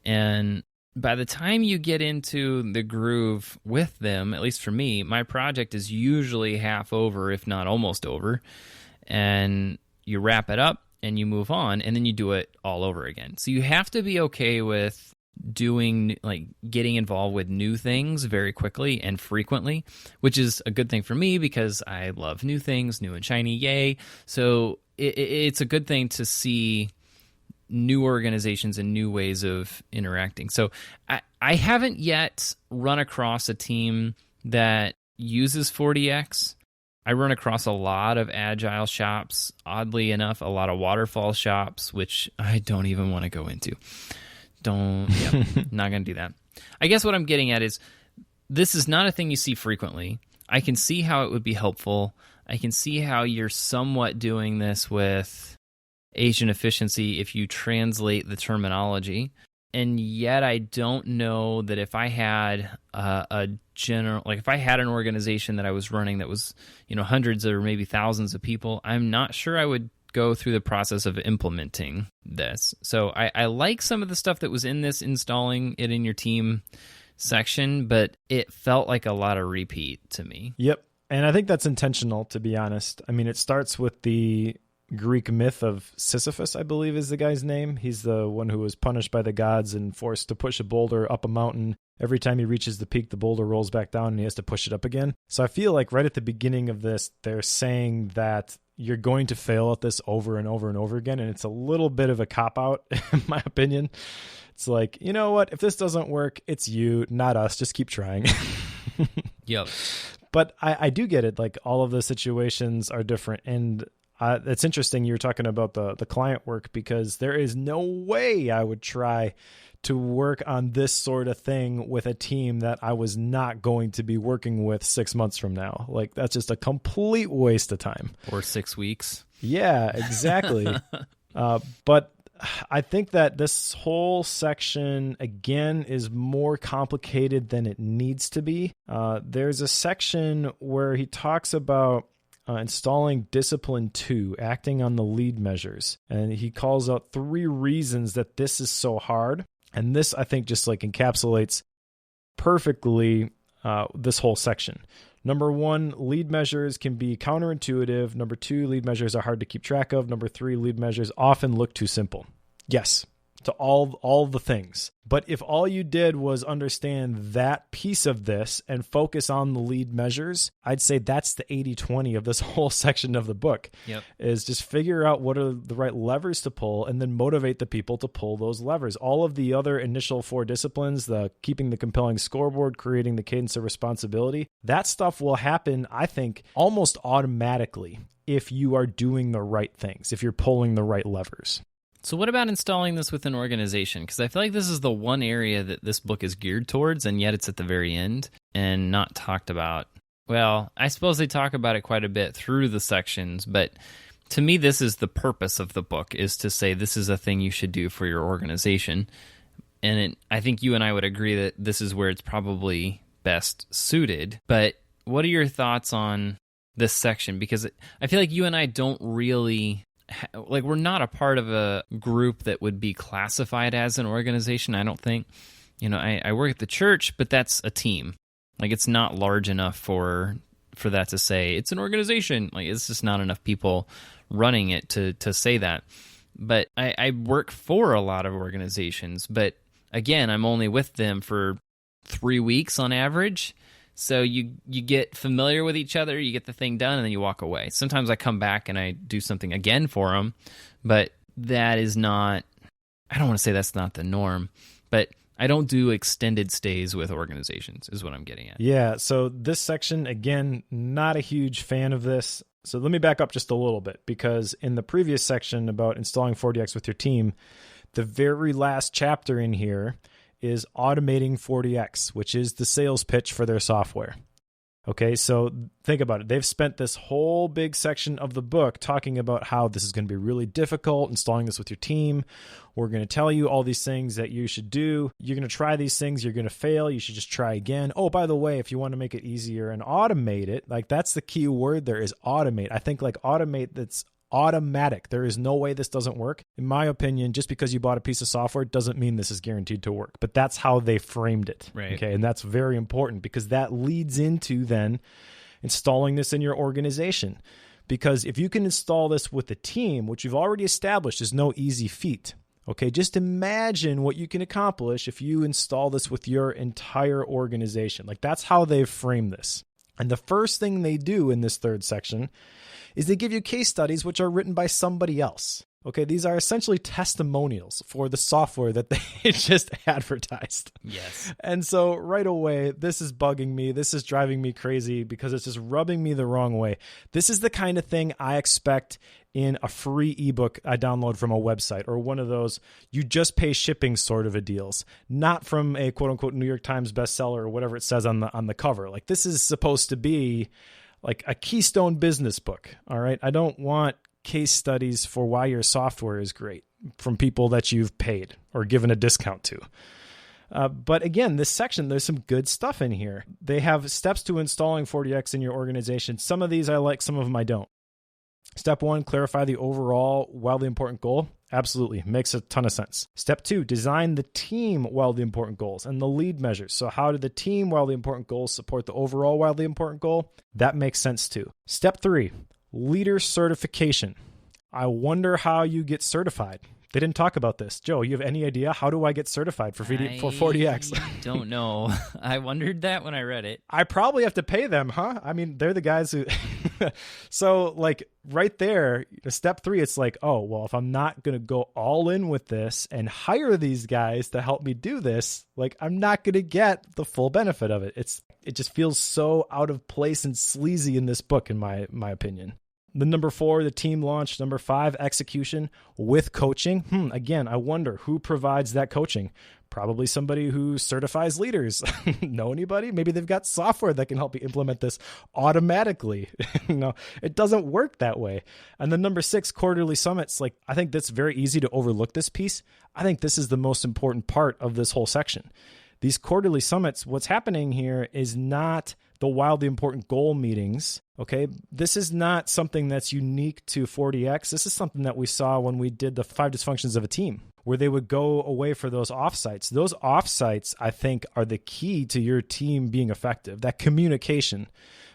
Speaker 2: And by the time you get into the groove with them, at least for me, my project is usually half over, if not almost over. And you wrap it up and you move on, and then you do it all over again. So you have to be okay with getting involved with new things very quickly and frequently, which is a good thing for me because I love new things, new and shiny, yay. So it's a good thing to see new organizations and new ways of interacting. So I haven't yet run across a team that uses 40X. I run across a lot of agile shops, oddly enough, a lot of waterfall shops, which I don't even want to go into. Not going to do that. I guess what I'm getting at is this is not a thing you see frequently. I can see how it would be helpful. I can see how you're somewhat doing this with agent efficiency if you translate the terminology. And yet I don't know that if I had if I had an organization that I was running that was, hundreds or maybe thousands of people, I'm not sure I would go through the process of implementing this. So I like some of the stuff that was in this, installing it in your team section, but it felt like a lot of repeat to me.
Speaker 1: Yep. And I think that's intentional, to be honest. I mean, it starts with the Greek myth of Sisyphus, I believe is the guy's name. He's the one who was punished by the gods and forced to push a boulder up a mountain. Every time he reaches the peak, the boulder rolls back down and he has to push it up again. So I feel like right at the beginning of this, they're saying that you're going to fail at this over and over and over again. And it's a little bit of a cop-out, in my opinion. It's like, you know what? If this doesn't work, it's you, not us. Just keep trying.
Speaker 2: Yep.
Speaker 1: But I do get it. Like, all of the situations are different. And it's interesting you're talking about the client work, because there is no way I would try to work on this sort of thing with a team that I was not going to be working with 6 months from now. Like, that's just a complete waste of time.
Speaker 2: Or 6 weeks.
Speaker 1: Yeah, exactly. But I think that this whole section, again, is more complicated than it needs to be. There's a section where he talks about installing discipline 2, acting on the lead measures. And he calls out 3 reasons that this is so hard. And this, I think, just like encapsulates perfectly this whole section. Number 1, lead measures can be counterintuitive. Number 2, lead measures are hard to keep track of. Number 3, lead measures often look too simple. Yes, to all the things. But if all you did was understand that piece of this and focus on the lead measures, I'd say that's the 80-20 of this whole section of the book.
Speaker 2: Yep.
Speaker 1: Is just figure out what are the right levers to pull and then motivate the people to pull those levers. All of the other initial 4 disciplines, the keeping the compelling scoreboard, creating the cadence of responsibility, that stuff will happen, I think, almost automatically if you are doing the right things, if you're pulling the right levers.
Speaker 2: So what about installing this with an organization? Because I feel like this is the one area that this book is geared towards, and yet it's at the very end and not talked about. Well, I suppose they talk about it quite a bit through the sections, but to me, this is the purpose of the book, is to say this is a thing you should do for your organization. And I think you and I would agree that this is where it's probably best suited. But what are your thoughts on this section? Because I feel like you and I don't really like, we're not a part of a group that would be classified as an organization, I don't think. I work at the church, but that's a team. Like, it's not large enough for that to say it's an organization. Like, it's just not enough people running it to say that. But I work for a lot of organizations, but again, I'm only with them for 3 weeks on average. So you get familiar with each other, you get the thing done, and then you walk away. Sometimes I come back and I do something again for them, but that is not, I don't want to say that's not the norm, but I don't do extended stays with organizations is what I'm getting at.
Speaker 1: Yeah, so this section, again, not a huge fan of this. So let me back up just a little bit, because in the previous section about installing 40X with your team, the very last chapter in here is automating 40X, which is the sales pitch for their software. Okay, so think about it. They've spent this whole big section of the book talking about how this is going to be really difficult, installing this with your team. We're going to tell you all these things that you should do. You're going to try these things. You're going to fail. You should just try again. Oh, by the way, if you want to make it easier and automate it, like that's the key word there is automate. I think like automate, that's automatic. There is no way this doesn't work. In my opinion, just because you bought a piece of software doesn't mean this is guaranteed to work. But that's how they framed it.
Speaker 2: Right.
Speaker 1: Okay. And that's very important, because that leads into then installing this in your organization. Because if you can install this with a team, which you've already established is no easy feat. Okay, just imagine what you can accomplish if you install this with your entire organization. Like, that's how they've framed this. And the first thing they do in this third section is they give you case studies which are written by somebody else. Okay, these are essentially testimonials for the software that they just advertised.
Speaker 2: Yes.
Speaker 1: And so right away, this is bugging me. This is driving me crazy because it's just rubbing me the wrong way. This is the kind of thing I expect in a free ebook I download from a website, or one of those you just pay shipping sort of a deals, not from a quote unquote New York Times bestseller or whatever it says on the cover. Like, this is supposed to be like a keystone business book. All right. I don't want case studies for why your software is great from people that you've paid or given a discount to. But again, this section, there's some good stuff in here. They have steps to installing 40X in your organization. Some of these I like, some of them I don't. Step 1, clarify the overall wildly important goal. Absolutely. Makes a ton of sense. Step 2, design the team wildly important goals and the lead measures. So how do the team wildly important goals support the overall wildly important goal? That makes sense too. Step 3, leader certification. I wonder how you get certified. They didn't talk about this. Joe, you have any idea? How do I get certified for 40X?
Speaker 2: I don't know. I wondered that when I read it.
Speaker 1: I probably have to pay them, huh? I mean, they're the guys who... So, like, right there, step 3, it's like, oh, well, if I'm not going to go all in with this and hire these guys to help me do this, like, I'm not going to get the full benefit of it. It just feels so out of place and sleazy in this book, in my opinion. The number 4, the team launch. Number 5, execution with coaching. Again, I wonder who provides that coaching. Probably somebody who certifies leaders. Know anybody? Maybe they've got software that can help you implement this automatically. No, it doesn't work that way. And then number 6, quarterly summits. Like, I think that's very easy to overlook this piece. I think this is the most important part of this whole section. These quarterly summits, what's happening here is not the wildly important goal meetings. Okay, this is not something that's unique to 40X. This is something that we saw when we did the 5 dysfunctions of a team, where they would go away for those offsites. Those offsites, I think, are the key to your team being effective, that communication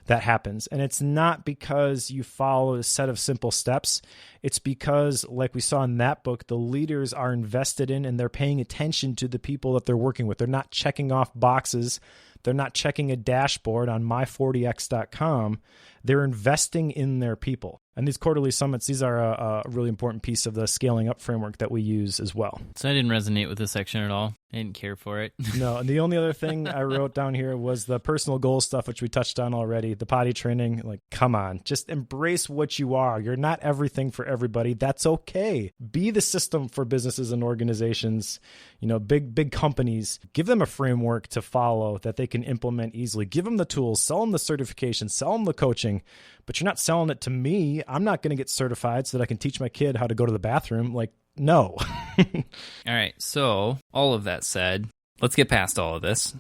Speaker 1: that happens. And it's not because you follow a set of simple steps. It's because, like we saw in that book, the leaders are invested in and they're paying attention to the people that they're working with. They're not checking off boxes. They're not checking a dashboard on my40x.com. They're investing in their people. And these quarterly summits, these are a really important piece of the scaling up framework that we use as well.
Speaker 2: So I didn't resonate with this section at all. I didn't care for it.
Speaker 1: No, and the only other thing I wrote down here was the personal goal stuff, which we touched on already, the potty training. Like, come on, just embrace what you are. You're not everything for everybody. That's okay. Be the system for businesses and organizations, big companies. Give them a framework to follow that they can implement easily. Give them the tools, sell them the certification, sell them the coaching, but you're not selling it to me. I'm not going to get certified so that I can teach my kid how to go to the bathroom. Like, no.
Speaker 2: All right. So all of that said, let's get past all of this.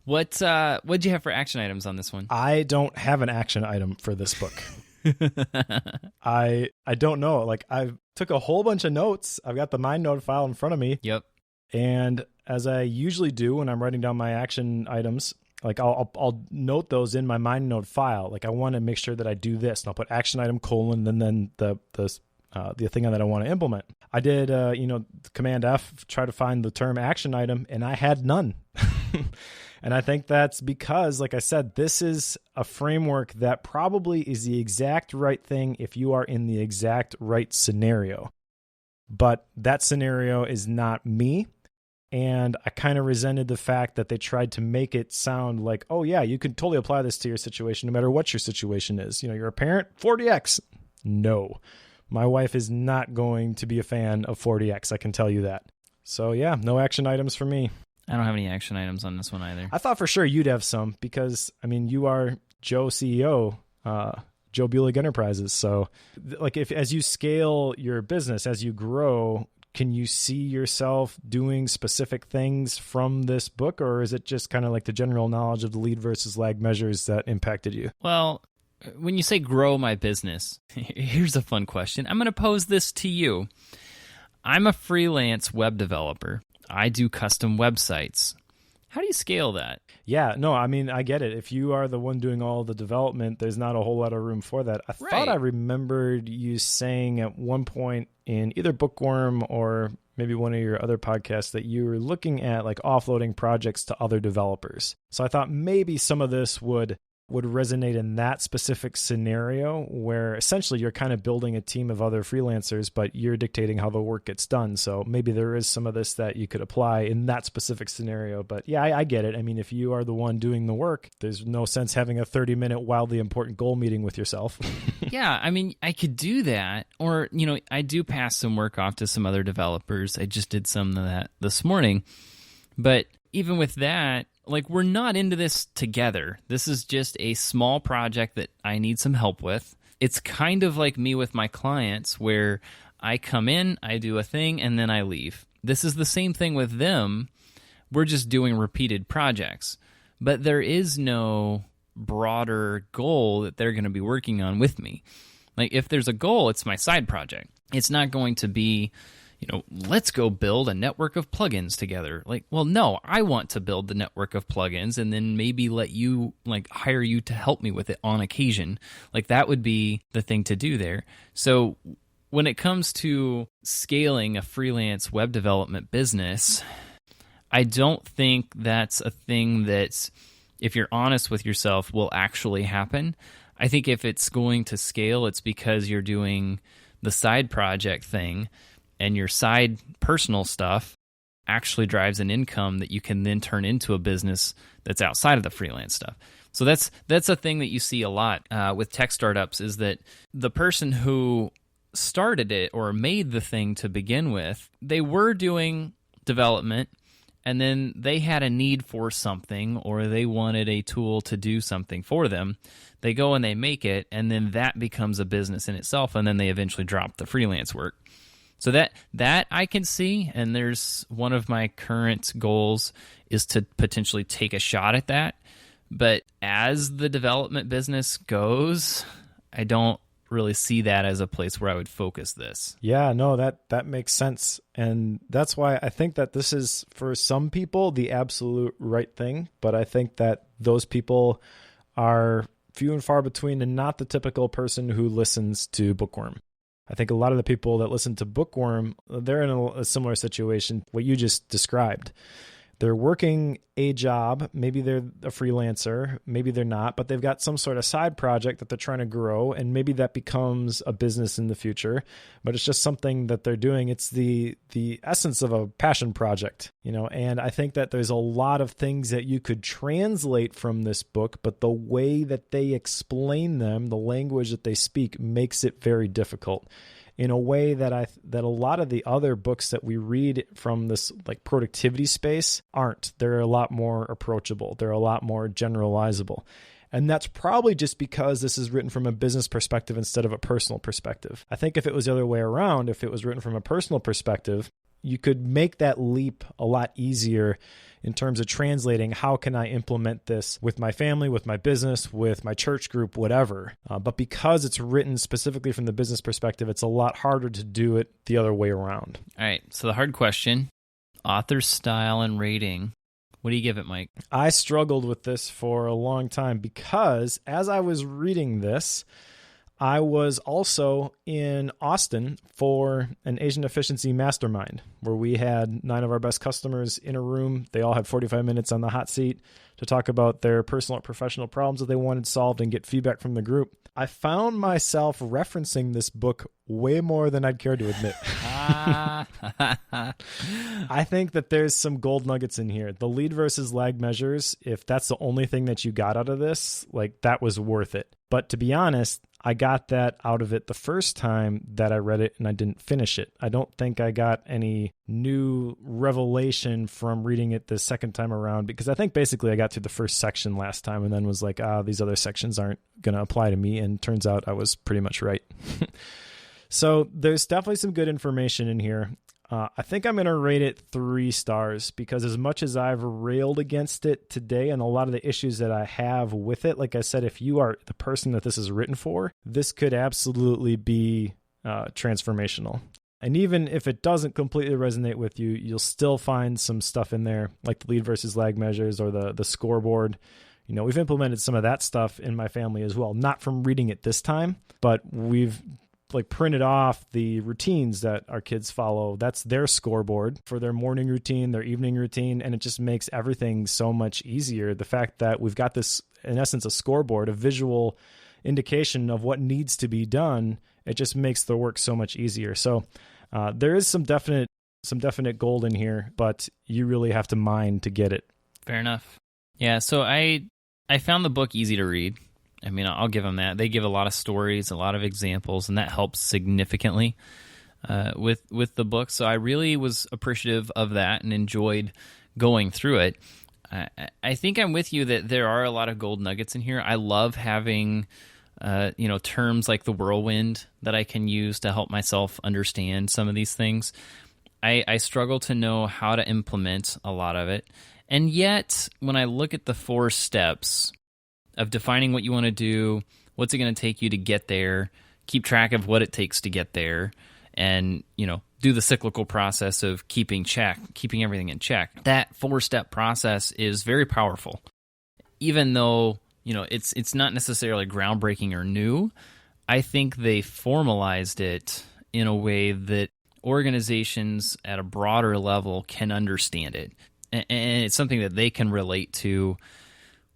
Speaker 2: What'd you have for action items on this one?
Speaker 1: I don't have an action item for this book. I don't know. Like, I took a whole bunch of notes. I've got the MindNote file in front of me.
Speaker 2: Yep.
Speaker 1: And as I usually do when I'm writing down my action items, like I'll note those in my MindNote file. Like, I want to make sure that I do this, and I'll put action item : and then the thing that I want to implement. I did Command F, try to find the term action item, and I had none. And I think that's because, like I said, this is a framework that probably is the exact right thing if you are in the exact right scenario. But that scenario is not me. And I kind of resented the fact that they tried to make it sound like, oh yeah, you can totally apply this to your situation no matter what your situation is. You're a parent, 40X. No, my wife is not going to be a fan of 40X. I can tell you that. So yeah, no action items for me.
Speaker 2: I don't have any action items on this one either.
Speaker 1: I thought for sure you'd have some because, I mean, you are Joe CEO, Joe Bulig Enterprises. So like as you scale your business, as you grow, can you see yourself doing specific things from this book, or is it just kind of like the general knowledge of the lead versus lag measures that impacted you?
Speaker 2: Well, when you say grow my business, here's a fun question. I'm going to pose this to you. I'm a freelance web developer. I do custom websites. How do you scale that?
Speaker 1: Yeah, no, I mean, I get it. If you are the one doing all the development, there's not a whole lot of room for that. I thought I remembered you saying at one point in either Bookworm or maybe one of your other podcasts that you were looking at like offloading projects to other developers. So I thought maybe some of this would resonate in that specific scenario where essentially you're kind of building a team of other freelancers, but you're dictating how the work gets done. So maybe there is some of this that you could apply in that specific scenario. But yeah, I get it. I mean, if you are the one doing the work, there's no sense having a 30-minute wildly important goal meeting with yourself.
Speaker 2: Yeah, I mean, I could do that. Or, I do pass some work off to some other developers. I just did some of that this morning. But even with that, like, we're not into this together. This is just a small project that I need some help with. It's kind of like me with my clients where I come in, I do a thing, and then I leave. This is the same thing with them. We're just doing repeated projects. But there is no broader goal that they're going to be working on with me. Like, if there's a goal, it's my side project. It's not going to be, let's go build a network of plugins together. Like, well, no, I want to build the network of plugins and then maybe let you, hire you to help me with it on occasion. Like, that would be the thing to do there. So when it comes to scaling a freelance web development business, I don't think that's a thing that, if you're honest with yourself, will actually happen. I think if it's going to scale, it's because you're doing the side project thing, and your side personal stuff actually drives an income that you can then turn into a business that's outside of the freelance stuff. So that's a thing that you see a lot with tech startups, is that the person who started it or made the thing to begin with, they were doing development, and then they had a need for something, or they wanted a tool to do something for them. They go and they make it, and then that becomes a business in itself, and then they eventually drop the freelance work. So that I can see, and there's one of my current goals is to potentially take a shot at that. But as the development business goes, I don't really see that as a place where I would focus this.
Speaker 1: Yeah, no, that makes sense. And that's why I think that this is, for some people, the absolute right thing. But I think that those people are few and far between, and not the typical person who listens to Bookworm. I think a lot of the people that listen to Bookworm, they're in a similar situation, what you just described. They're working a job. Maybe they're a freelancer. Maybe they're not, but they've got some sort of side project that they're trying to grow, and maybe that becomes a business in the future. But it's just something that they're doing. It's the essence of a passion project, and I think that there's a lot of things that you could translate from this book, but the way that they explain them, the language that they speak, makes it very difficult. In a way that a lot of the other books that we read from this like productivity space aren't. They're a lot more approachable. They're a lot more generalizable. And that's probably just because this is written from a business perspective instead of a personal perspective. I think if it was the other way around, if it was written from a personal perspective, you could make that leap a lot easier in terms of translating how can I implement this with my family, with my business, with my church group, whatever. But because it's written specifically from the business perspective, it's a lot harder to do it the other way around.
Speaker 2: All right, so the hard question, author style and rating. What do you give it, Mike?
Speaker 1: I struggled with this for a long time because as I was reading this, I was also in Austin for an Asian efficiency mastermind where we had 9 of our best customers in a room. They all had 45 minutes on the hot seat to talk about their personal or professional problems that they wanted solved and get feedback from the group. I found myself referencing this book way more than I'd care to admit. I think that there's some gold nuggets in here. The lead versus lag measures, if that's the only thing that you got out of this, like that was worth it. But to be honest, I got that out of it the first time that I read it and I didn't finish it. I don't think I got any new revelation from reading it the second time around because I think basically I got through the first section last time and then was like, these other sections aren't going to apply to me. And turns out I was pretty much right. So there's definitely some good information in here. I think I'm going to rate it 3 stars because as much as I've railed against it today and a lot of the issues that I have with it, like I said, if you are the person that this is written for, this could absolutely be transformational. And even if it doesn't completely resonate with you, you'll still find some stuff in there like the lead versus lag measures or the scoreboard. You know, we've implemented some of that stuff in my family as well, not from reading it this time, but we've printed off the routines that our kids follow. That's their scoreboard for their morning routine, their evening routine, and it just makes everything so much easier. The fact that we've got this, in essence, a scoreboard, a visual indication of what needs to be done, it just makes the work so much easier. So there is some definite gold in here, but you really have to mine to get it.
Speaker 2: Fair enough. Yeah, so I found the book easy to read. I mean, I'll give them that. They give a lot of stories, a lot of examples, and that helps significantly with the book. So I really was appreciative of that and enjoyed going through it. I think I'm with you that there are a lot of gold nuggets in here. I love having terms like the whirlwind that I can use to help myself understand some of these things. I struggle to know how to implement a lot of it. And yet, when I look at the 4 steps of defining what you want to do, what's it going to take you to get there, keep track of what it takes to get there, and, do the cyclical process of keeping everything in check. That 4-step process is very powerful. Even though, it's not necessarily groundbreaking or new, I think they formalized it in a way that organizations at a broader level can understand it. And it's something that they can relate to.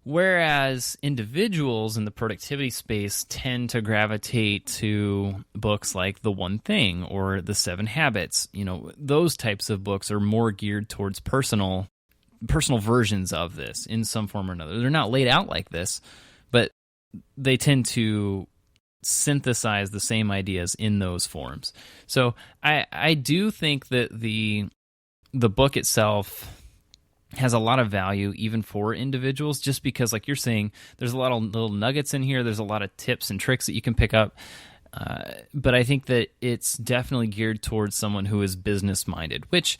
Speaker 2: Whereas individuals in the productivity space tend to gravitate to books like The One Thing or The 7 Habits. Those types of books are more geared towards personal versions of this in some form or another. They're not laid out like this, but they tend to synthesize the same ideas in those forms. So I do think that the book itself has a lot of value even for individuals, just because, like you're saying, there's a lot of little nuggets in here. There's a lot of tips and tricks that you can pick up. But I think that it's definitely geared towards someone who is business-minded, which,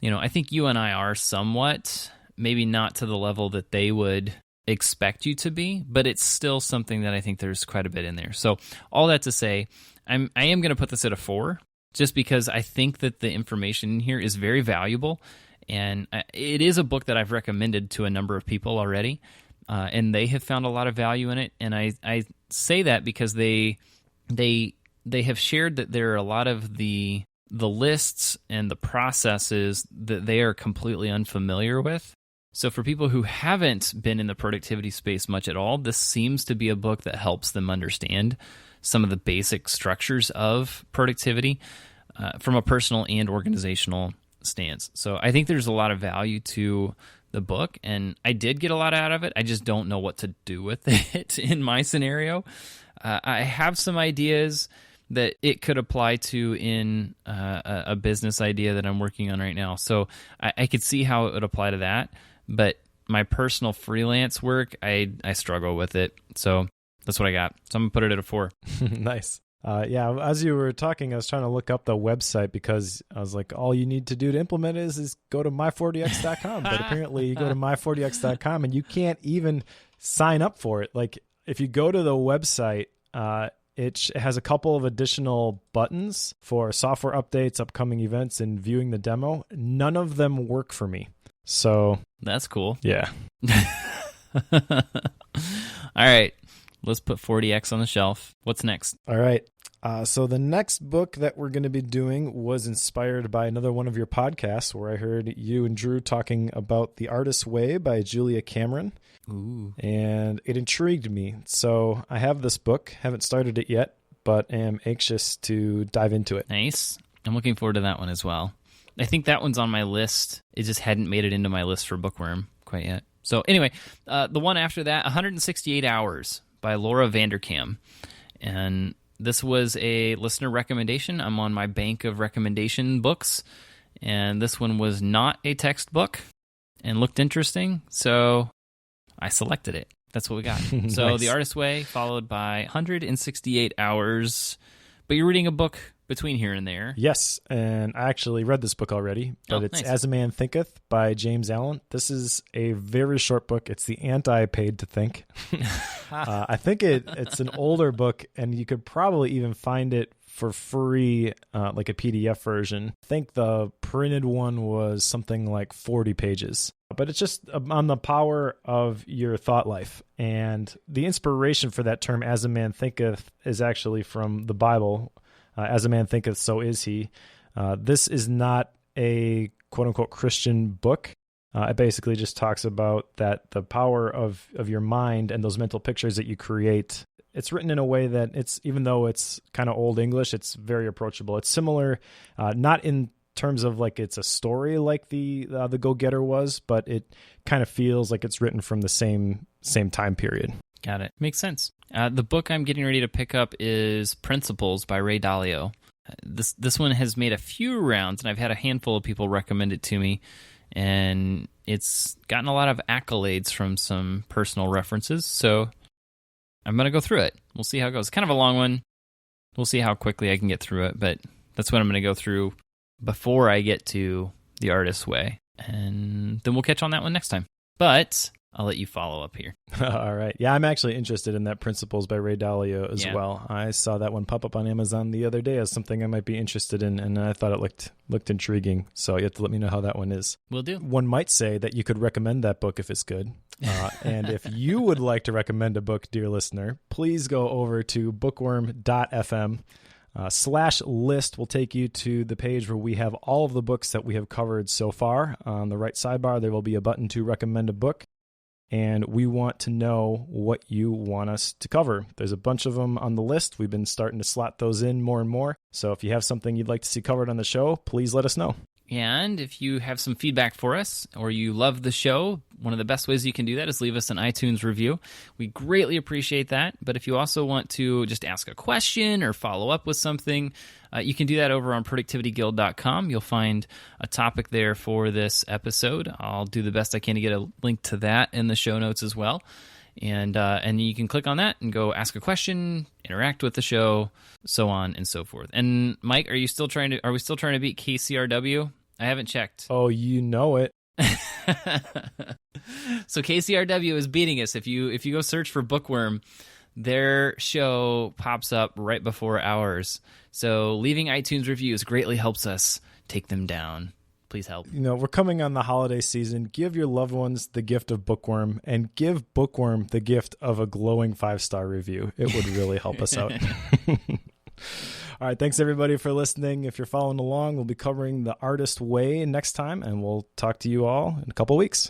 Speaker 2: I think you and I are somewhat, maybe not to the level that they would expect you to be, but it's still something that I think there's quite a bit in there. So all that to say, I am going to put this at a 4, just because I think that the information in here is very valuable. And it is a book that I've recommended to a number of people already, and they have found a lot of value in it. And I say that because they have shared that there are a lot of the lists and the processes that they are completely unfamiliar with. So for people who haven't been in the productivity space much at all, this seems to be a book that helps them understand some of the basic structures of productivity from a personal and organizational stance. So I think there's a lot of value to the book, and I did get a lot out of it. I just don't know what to do with it in my scenario. I have some ideas that it could apply to in a business idea that I'm working on right now. So I could see how it would apply to that, but my personal freelance work, I struggle with it. So that's what I got. So I'm going to put it at a 4.
Speaker 1: Nice. Yeah, as you were talking, I was trying to look up the website because I was like, all you need to do to implement it is go to my40x.com. But apparently you go to my40x.com and you can't even sign up for it. Like if you go to the website, it has a couple of additional buttons for software updates, upcoming events, and viewing the demo. None of them work for me. So
Speaker 2: that's cool.
Speaker 1: Yeah.
Speaker 2: All right. Let's put 40X on the shelf. What's next?
Speaker 1: All right. So the next book that we're going to be doing was inspired by another one of your podcasts where I heard you and Drew talking about The Artist's Way by Julia Cameron.
Speaker 2: Ooh.
Speaker 1: And it intrigued me. So I have this book, haven't started it yet, but am anxious to dive into it.
Speaker 2: Nice. I'm looking forward to that one as well. I think that one's on my list. It just hadn't made it into my list for Bookworm quite yet. So anyway, the one after that, 168 Hours by Laura Vanderkam. And this was a listener recommendation. I'm on my bank of recommendation books, and this one was not a textbook and looked interesting, so I selected it. That's what we got. So
Speaker 1: Nice.
Speaker 2: The Artist's Way, followed by 168 Hours. But you're reading a book between here and there.
Speaker 1: Yes, and I actually read this book already, but it's
Speaker 2: nice.
Speaker 1: As a Man Thinketh by James Allen. This is a very short book. It's the anti-paid to think. I think it's an older book, and you could probably even find it for free, like a PDF version. I think the printed one was something like 40 pages. But it's just on the power of your thought life. And the inspiration for that term, as a man thinketh, is actually from the Bible. As a man thinketh, so is he. This is not a quote-unquote Christian book. It basically just talks about that the power of your mind and those mental pictures that you create. It's written in a way that it's, even though it's kind of old English, it's very approachable. It's similar, not in terms of like it's a story like the Go-Getter was, but it kind of feels like it's written from the same time period.
Speaker 2: Got it. Makes sense. The book I'm getting ready to pick up is Principles by Ray Dalio. This one has made a few rounds, and I've had a handful of people recommend it to me, and it's gotten a lot of accolades from some personal references, so I'm going to go through it. We'll see how it goes. It's kind of a long one. We'll see how quickly I can get through it, but that's what I'm going to go through before I get to The Artist's Way, and then we'll catch on that one next time. But I'll let you follow up here.
Speaker 1: All right. Yeah, I'm actually interested in that Principles by Ray Dalio as well. I saw that one pop up on Amazon the other day as something I might be interested in, and I thought it looked intriguing. So you have to let me know how that one is.
Speaker 2: Will do.
Speaker 1: One might say that you could recommend that book if it's good. And if you would like to recommend a book, dear listener, please go over to bookworm.fm. /list will take you to the page where we have all of the books that we have covered so far. On the right sidebar, there will be a button to recommend a book. And we want to know what you want us to cover. There's a bunch of them on the list. We've been starting to slot those in more and more. So if you have something you'd like to see covered on the show, please let us know.
Speaker 2: And if you have some feedback for us or you love the show, one of the best ways you can do that is leave us an iTunes review. We greatly appreciate that. But if you also want to just ask a question or follow up with something, you can do that over on productivityguild.com. You'll find a topic there for this episode. I'll do the best I can to get a link to that in the show notes as well. And you can click on that and go ask a question, interact with the show, so on and so forth. And Mike, are we still trying to beat KCRW? I haven't checked.
Speaker 1: Oh, you know it.
Speaker 2: So KCRW is beating us. If you go search for Bookworm, their show pops up right before ours. So leaving iTunes reviews greatly helps us take them down. Please help.
Speaker 1: We're coming on the holiday season. Give your loved ones the gift of Bookworm, and give Bookworm the gift of a glowing 5-star review. It would really help us out. All right. Thanks, everybody, for listening. If you're following along, we'll be covering The Artist's Way next time, and we'll talk to you all in a couple weeks.